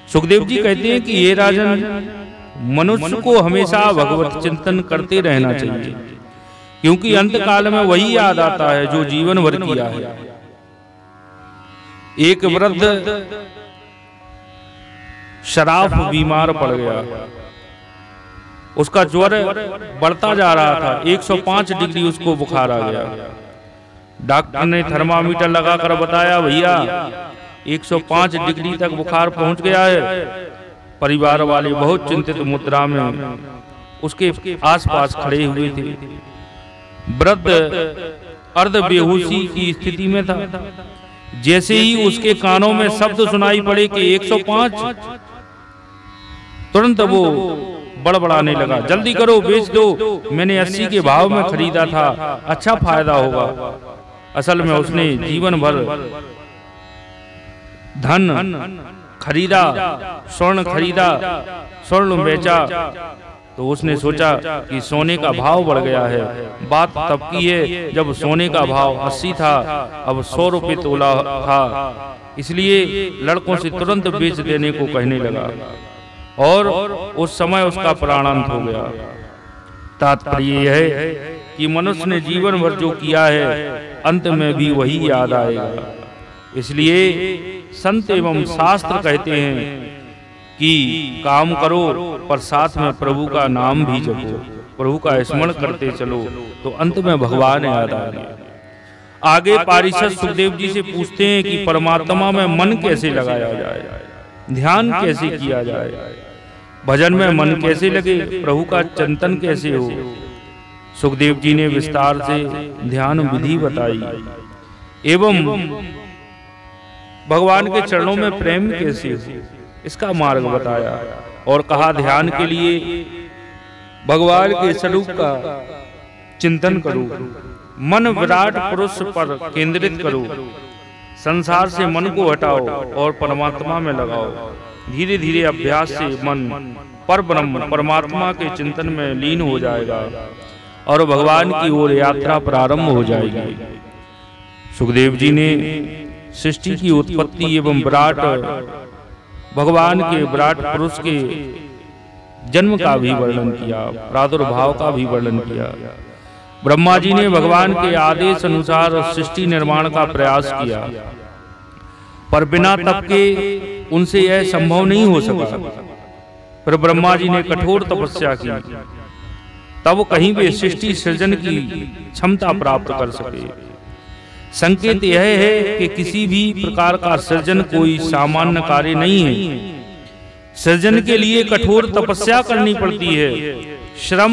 सुखदेव जी कहते हैं कि ये राजन, मनुष्य को हमेशा भगवत चिंतन करते रहना चाहिए, क्योंकि अंतकाल में वही याद आता है जो जीवन भर किया है। एक वृद्ध शराब बीमार पड़ गया, उसका ज्वर बढ़ता जा रहा था, 105 डिग्री उसको बुखार आ गया। डॉक्टर ने थर्मामीटर लगाकर बताया, भैया 105 डिग्री तक बुखार पहुंच गया है। परिवार वाले बहुत चिंतित मुद्रा में उसके आसपास खड़े हुए थे। वृद्ध अर्ध बेहोशी की स्थिति में था। जैसे ही उसके कानों में शब्द सुनाई पड़े कि 105, तुरंत वो बड़बड़ाने लगा, जल्दी करो, बेच दो, मैंने 80 के भाव में खरीदा था, अच्छा फायदा होगा। असल में उसने जीवन भर धन खरीदा, स्वर्ण खरीदा, स्वर्ण बेचा, तो उसने सोचा कि सोने का भाव बढ़ गया है। बात तब की है जब सोने का भाव 80 था, अब 100 रुपये तोला था, इसलिए लड़कों से तुरंत बेच देने को कहने लगा। और उस समय उसका प्राणांत हो गया। तात्पर्य यह है कि मनुष्य ने जीवन भर जो किया है अंत में भी वही याद आएगा। इसलिए संत एवं शास्त्र कहते हैं कि काम करो पर साथ में प्रभु का नाम भी जपो, प्रभु का स्मरण करते चलो, तो अंत में भगवान याद आएंगे। आगे पारिषद सुखदेव जी से पूछते हैं कि परमात्मा में मन कैसे लगाया जाए, ध्यान कैसे किया जाए, भजन में मन कैसे लगे, प्रभु का चिंतन कैसे हो। सुखदेव जी ने विस्तार से ध्यान विधि बताई एवं भगवान के चरणों में प्रेम कैसे हो इसका मार्ग बताया और कहा ध्यान के लिए भगवान के स्वरूप का चिंतन करो, मन विराट पुरुष पर केंद्रित करो, संसार से मन को हटाओ और परमात्मा में लगाओ। धीरे धीरे अभ्यास से मन पर ब्रह्म परमात्मा के चिंतन में लीन हो जाएगा और भगवान की ओर यात्रा प्रारंभ हो जाएगी। सुखदेव जी ने सृष्टि की उत्पत्ति एवं विराट भगवान के विराट पुरुष के जन्म का भी वर्णन किया, प्रादुर्भाव का भी वर्णन किया। ब्रह्मा जी ने भगवान के आदेश अनुसार सृष्टि निर्माण का प्रयास किया, पर बिना तप के उनसे यह संभव नहीं हो सका। फिर ब्रह्मा जी ने कठोर तपस्या की, तब कहीं भी सृष्टि सृजन की क्षमता प्राप्त कर सके। संकेत यह है कि किसी भी प्रकार का सृजन कोई सामान्य कार्य नहीं है। सृजन के लिए कठोर तपस्या करनी पड़ती है, श्रम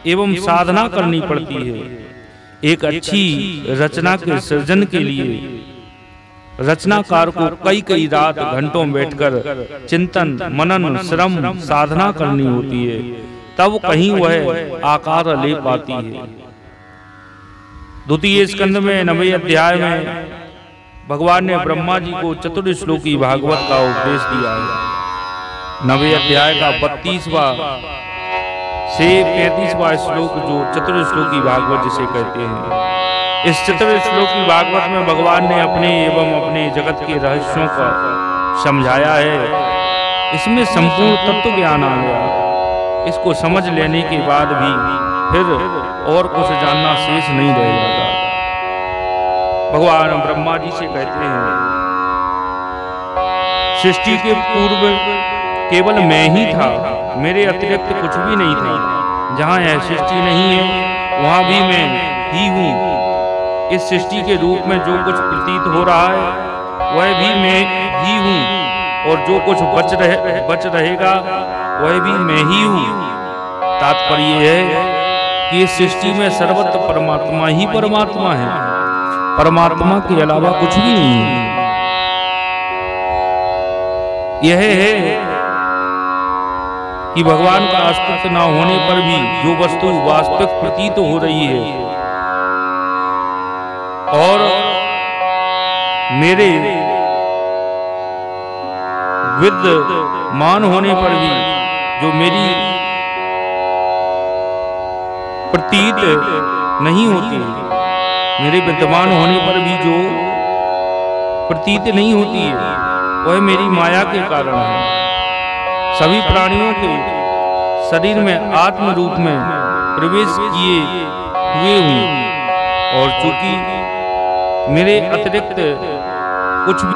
एवं साधना करनी पड़ती है। एक अच्छी रचना के सृजन के लिए रचनाकार को कई कई रात घंटों बैठकर चिंतन मनन श्रम साधना करनी होती है, तब कहीं वह आकार ले पाती है। द्वितीय स्कंद में 9वें अध्याय में भगवान ने ब्रह्मा जी को चतुर्श्लोकी भागवत का उपदेश दिया है। 9वें अध्याय का 32वां से 35वां श्लोक जो चतुर्श्लोकी भागवत जिसे कहते हैं, इस चतुर्श्लोकी भागवत में भगवान ने अपने एवं अपने जगत के रहस्यों का समझाया है। इसमें संपूर्ण तत्व ज्ञान आ गया। इसको समझ लेने के बाद भी फिर और कुछ जानना शेष नहीं रह जाता। भगवान ब्रह्मा जी से कहते हैं, सृष्टि के पूर्व केवल मैं ही था, मेरे अतिरिक्त कुछ भी नहीं था। जहाँ यह सृष्टि नहीं है वहाँ भी मैं ही हूँ। इस सृष्टि के रूप में जो कुछ प्रतीत हो रहा है वह भी मैं ही हूँ, और जो कुछ बच रहेगा वह भी मैं ही हूँ। तात्पर्य है कि इस सृष्टि में सर्वत्र परमात्मा ही परमात्मा है, परमात्मा के अलावा कुछ भी नहीं है। यह है कि भगवान का अस्तित्व न होने पर भी जो वस्तु वास्तविक प्रतीत हो रही है और मेरे विद्यमान होने पर भी जो मेरी प्रतीत नहीं होती, मेरे विद्यमान होने पर भी जो प्रतीत नहीं होती है वह मेरी माया के कारण है। सभी प्राणियों के शरीर में आत्म रूप में प्रवेश किए हुए हूँ, और चूंकि मेरे अतिरिक्त कुछ भी,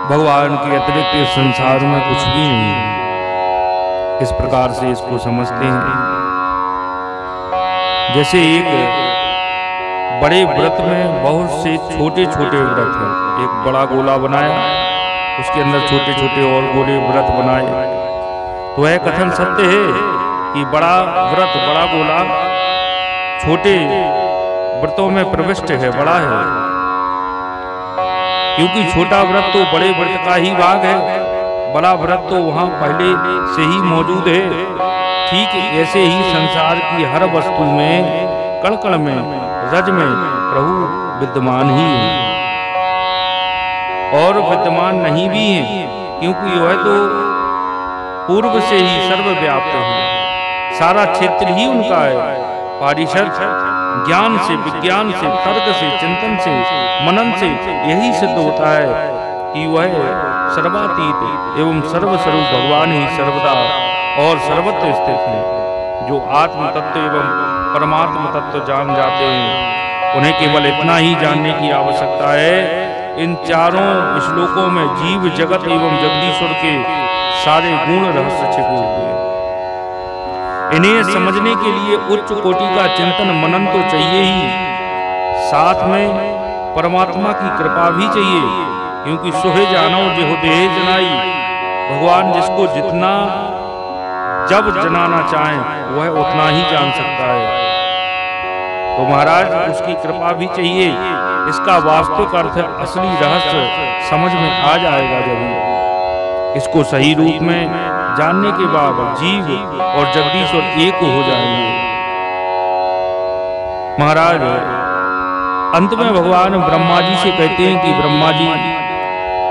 भगवान के अतिरिक्त संसार में कुछ भी नहीं है। इस प्रकार से इसको समझते हैं। जैसे एक बड़े व्रत में बहुत से छोटे छोटे व्रत हैं। एक बड़ा गोला बनाया, उसके अंदर छोटे छोटे और गोले व्रत बनाए, तो यह कथन सत्य है कि बड़ा व्रत बड़ा गोला छोटे व्रतों में प्रविष्ट है, बड़ा है। क्योंकि छोटा व्रत तो बड़े व्रत का ही भाग है, बड़ा व्रत तो वहाँ पहले से ही मौजूद है। ठीक ऐसे ही संसार की हर वस्तु में, कण कण में, रज में प्रभु विद्यमान ही है, और विद्यमान नहीं भी है, क्योंकि वह तो पूर्व से ही सर्वव्याप्त है। सारा क्षेत्र ही उनका है। पारिषद ज्ञान से, विज्ञान से, तर्क से, चिंतन से, मनन से यही सिद्ध होता है कि वह सर्वातीत एवं सर्वस्वरूप भगवान ही सर्वदा और सर्वत्र स्थित हैं। जो आत्म तत्व एवं परमात्म तत्व जान जाते हैं, उन्हें केवल इतना ही जानने की आवश्यकता है, इन चारों श्लोकों में जीव जगत एवं जगदीश्वर के सारे गुण रहस्य छिपे हुए हैं। इन्हें समझने के लिए उच्च कोटि का चिंतन मनन तो चाहिए ही, साथ में परमात्मा की कृपा भी चाहिए, क्योंकि सोहे जानो जेहो देह जनाई, भगवान जिसको जितना जब जनाना चाहें वह उतना ही जान सकता है। तो महाराज उसकी कृपा भी चाहिए। इसका वास्तविक अर्थ असली रहस्य समझ में आ जाएगा जब इसको सही रूप में जानने के बाद जीव और जगदीश्वर एक हो जाएंगे। महाराज अंत में भगवान ब्रह्मा जी से कहते हैं कि ब्रह्मा जी,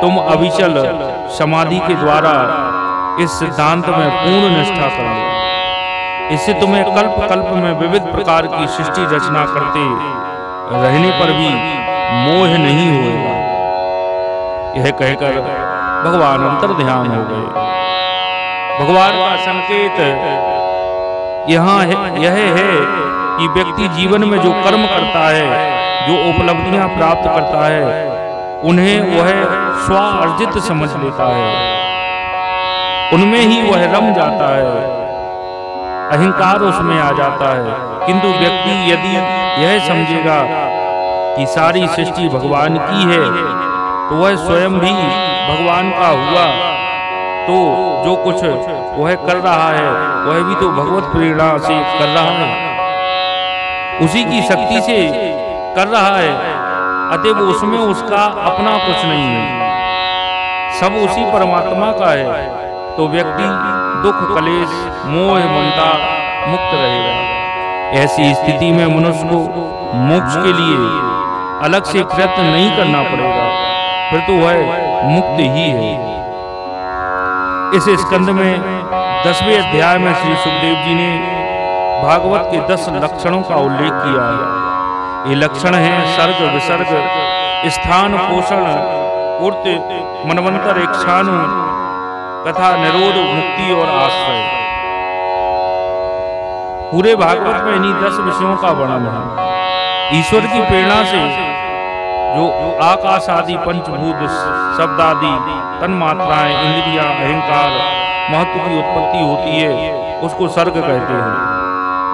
तुम अविचल समाधि के द्वारा इस सिद्धांत में पूर्ण निष्ठा कर लो। इससे तुम्हें कल्प कल्प में विविध प्रकार की सृष्टि रचना करते रहने पर भी मोह नहीं होगा। यह कहकर भगवान अंतर्ध्यान हो गए। भगवान का संकेत यह है कि व्यक्ति जीवन में जो कर्म करता है, जो उपलब्धियां प्राप्त करता है, उन्हें वह स्वार्जित समझ लेता है, उनमें ही वह रम जाता है, अहंकार उसमें आ जाता है। किंतु व्यक्ति यदि यह समझेगा कि सारी सृष्टि भगवान की है, तो वह स्वयं भी भगवान का हुआ, तो जो कुछ वह कर रहा है वह भी तो भगवत प्रेरणा से कर रहा है, उसी की शक्ति से कर रहा है। अतएव उसमें उसका अपना कुछ नहीं है, सब उसी परमात्मा का है। तो व्यक्ति दुख कलेश मोह ममता मुक्त रहेगा। ऐसी स्थिति में मनुष्य को मोक्ष के लिए अलग से प्रयत्न नहीं करना पड़ेगा, फिर तो वह मुक्त ही है। इस स्कंद में 10वें अध्याय में श्री सुखदेव जी ने भागवत के 10 लक्षणों का उल्लेख किया है। ये लक्षण हैं सर्ग विसर्ग, स्थान पोषण, उर्त मनवंतर इक्षानु तथा निरोध मुक्ति और आश्रय। पूरे भागवत में इन्हीं 10 विषयों का वर्णन है। ईश्वर की प्रेरणा से जो आकाश आदि पंचभूत शब्द आदि तन्मात्राएं इंद्रियां अहंकार महत्व की उत्पत्ति होती है, उसको सर्ग कहते हैं।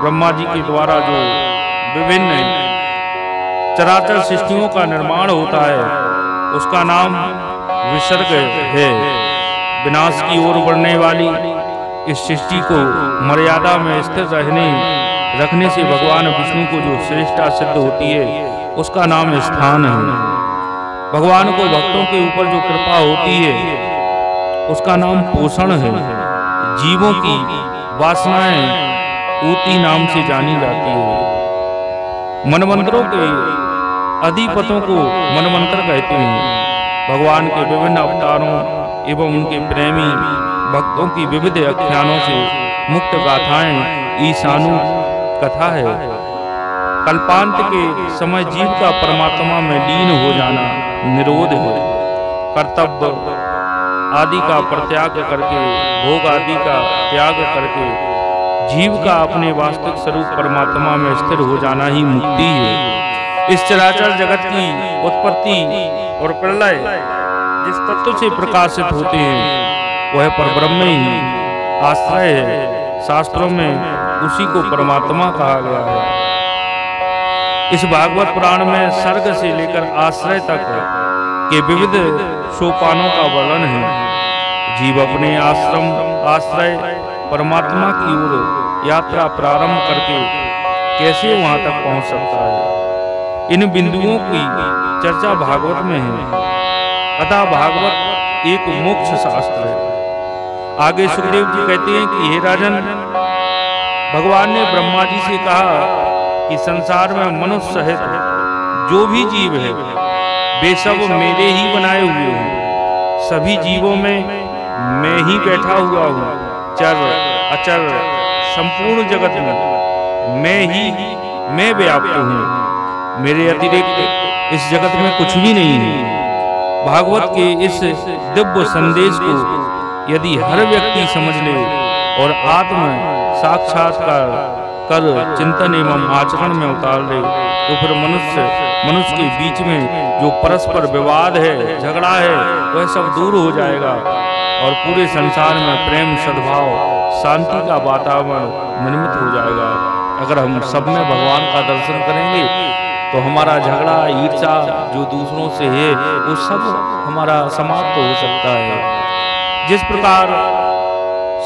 ब्रह्मा जी के द्वारा जो विभिन्न चराचर सृष्टियों का निर्माण होता है, उसका नाम विसर्ग है। विनाश की ओर बढ़ने वाली इस सृष्टि को मर्यादा में स्थिर रखने से भगवान विष्णु को जो श्रेष्ठता सिद्ध होती है, उसका नाम स्थान है। भगवान को भक्तों के ऊपर जो कृपा होती है, उसका नाम पोषण है। जीवों की वासनाएं ऊती नाम से जानी जाती है। मनवंतरों के अधिपतों को मनवंतर कहते हैं। भगवान के विभिन्न अवतारों एवं उनके प्रेमी भक्तों की विविध आख्यानों से मुक्त गाथाएं ईशानु कथा है। कल्पांत के समय जीव का परमात्मा में लीन हो जाना निरोध है। कर्तव्य आदि का परित्याग करके, भोग आदि का त्याग करके जीव का अपने वास्तविक स्वरूप परमात्मा में स्थिर हो जाना ही मुक्ति है। इस चराचर जगत की उत्पत्ति और प्रलय जिस तत्व से प्रकाशित होते हैं, वह परब्रह्म ही आश्रय है। शास्त्रों में उसी को परमात्मा कहा गया है। इस भागवत पुराण में सर्ग से लेकर आश्रय तक के विविध सोपानों का वर्णन है। जीव अपने आश्रय परमात्मा की ओर यात्रा प्रारंभ करके कैसे वहां तक पहुंच सकता है, इन बिंदुओं की चर्चा भागवत में है। अतः भागवत एक मोक्ष शास्त्र है। आगे सुखदेव जी कहते हैं कि हे राजन, भगवान ने ब्रह्मा जी से कहा कि संसार में मनुष्य सहित जो भी जीव है, वे सब मेरे ही बनाए हुए हैं। सभी जीवों में मैं ही बैठा हुआ हूँ। चर अचर संपूर्ण जगत में मैं व्याप्त हूँ। मेरे अतिरिक्त इस जगत में कुछ भी नहीं है। भागवत के इस दिव्य संदेश को यदि हर व्यक्ति समझ ले और आत्म साक्षात्कार कर चिंतन एवं आचरण में उतार ले, तो फिर मनुष्य के बीच में जो परस्पर विवाद है, झगड़ा है, वह सब दूर हो जाएगा और पूरे संसार में प्रेम, सद्भाव, शांति का वातावरण निर्मित हो जाएगा। अगर हम सब में भगवान का दर्शन करेंगे तो हमारा झगड़ा, ईर्ष्या जो दूसरों से है, वो सब हमारा समाप्त हो सकता है। जिस प्रकार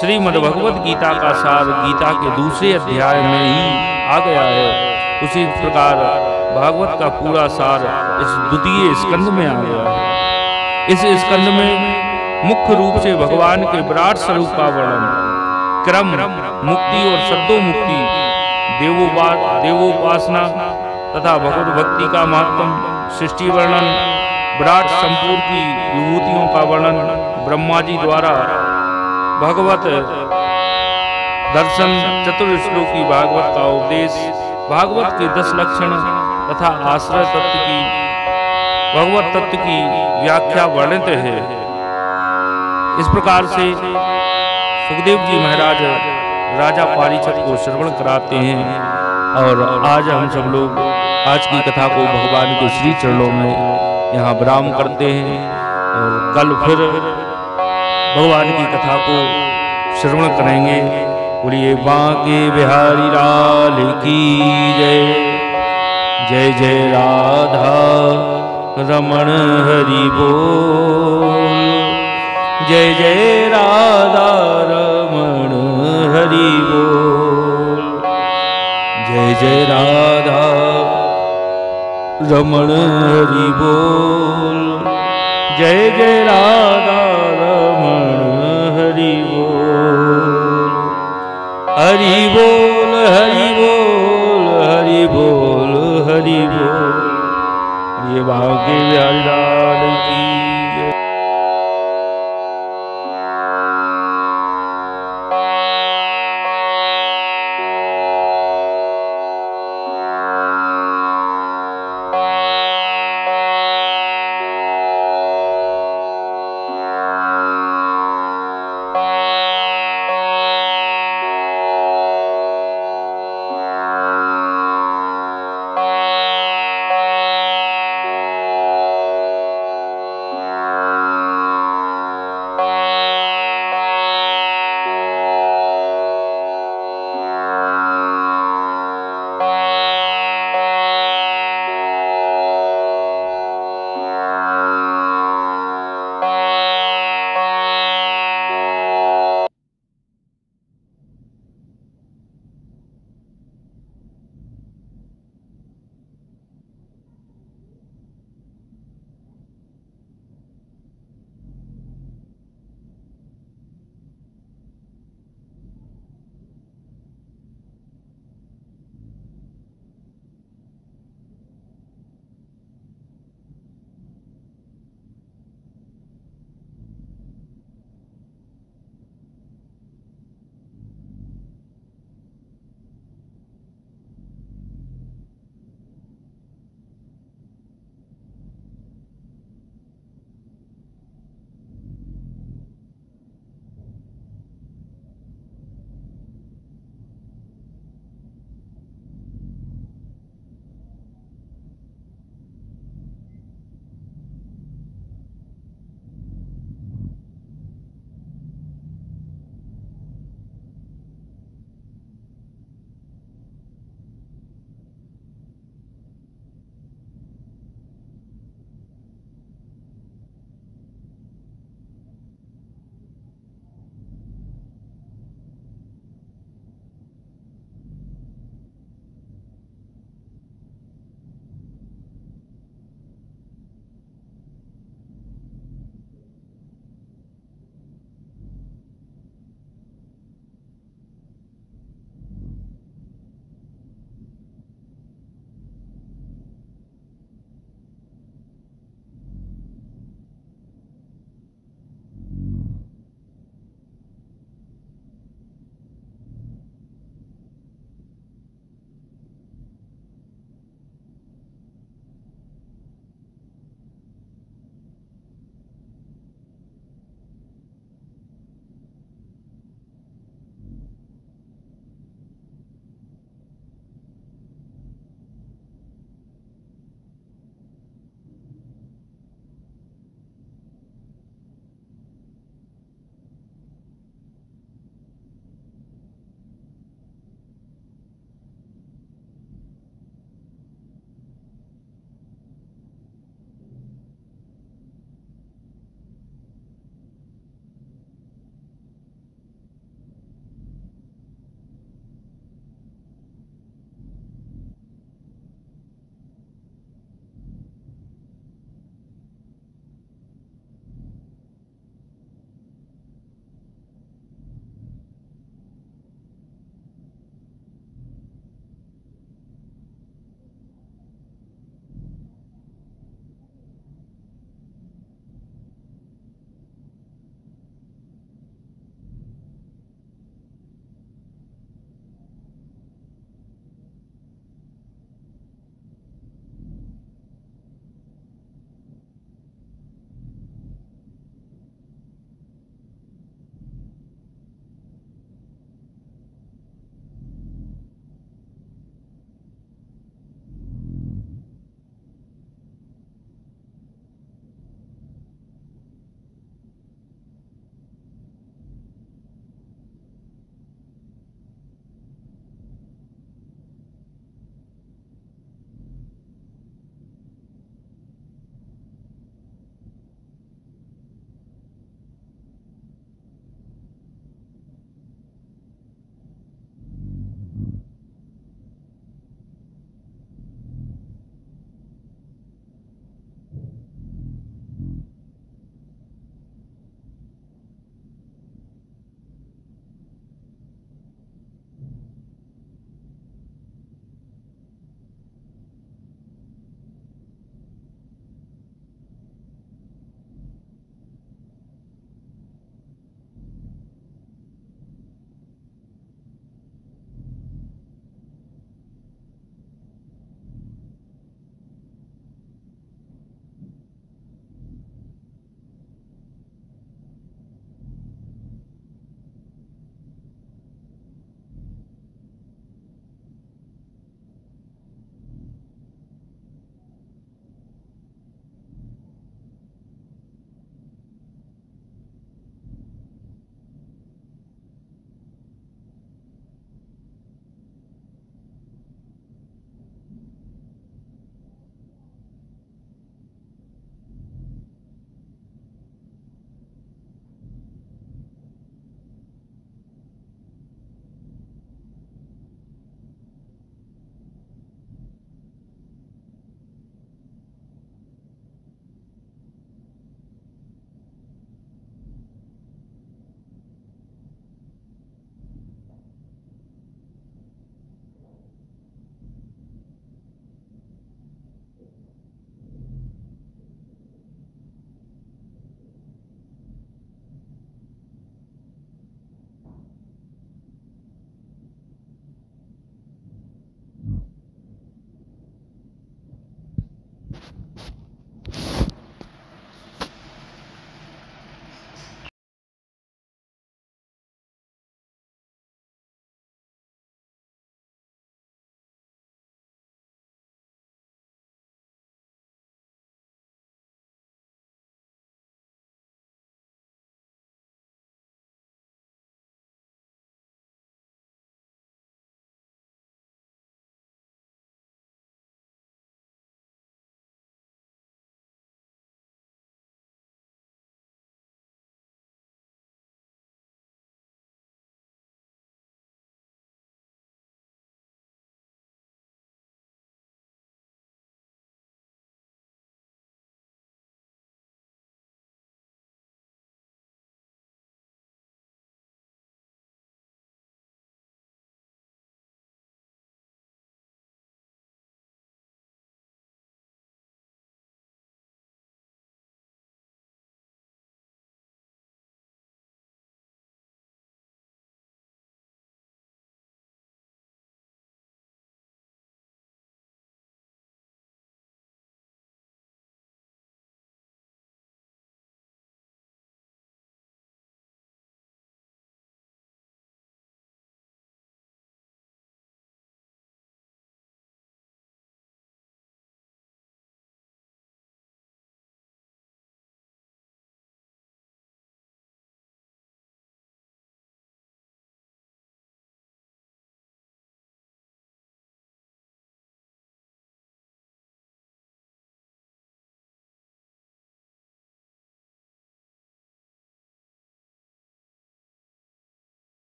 श्रीमद् भगवत गीता का सार गीता के दूसरे अध्याय में ही आ गया है, उसी प्रकार भागवत का पूरा सार इस द्वितीय स्कंद में आ गया है। इस स्कंद में मुख्य रूप से भगवान के विराट स्वरूप का वर्णन, क्रम, मुक्ति और सद्दो मुक्ति, देवोपासना तथा भगवत भक्ति का महत्व, सृष्टि वर्णन, विराट संपूर्ण की विभूतियों का वर्णन, ब्रह्मा जी द्वारा भगवत दर्शन, चतुर्श्लोकी भागवत का उपदेश, भागवत के 10 लक्षण तथा आश्रय तत्व की, भगवत तत्व की व्याख्या वर्णित है। इस प्रकार से सुखदेव जी महाराज राजा पारीक्षित को श्रवण कराते हैं और आज हम सब लोग आज की कथा को भगवान के श्री चरणों में यहाँ विराम करते हैं और कल फिर भगवान की कथा को श्रवण करेंगे। बोलिए बांके बिहारी लाल की जय। जय जय राधा रमण हरि बोल। जय जय राधा रमण हरि बोल। जय जय राधा रमण हरि बोल। जय जय राधा रमण हरि बोल। हरि बोल हरि बोल हरि बोल हरि बोल। ये बांके बिहारी लाल की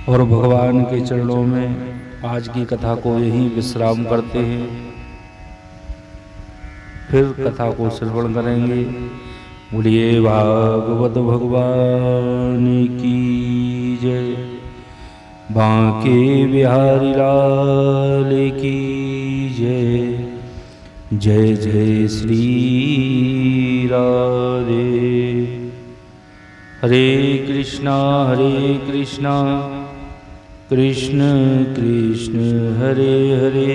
और भगवान के चरणों में आज की कथा को यहीं विश्राम करते हैं। फिर कथा को श्रवण करेंगे। बोलिए भागवत भगवान की जय, बांके बिहारी लाल की जय। जय जय श्री राधे। हरे कृष्णा कृष्ण कृष्ण हरे हरे,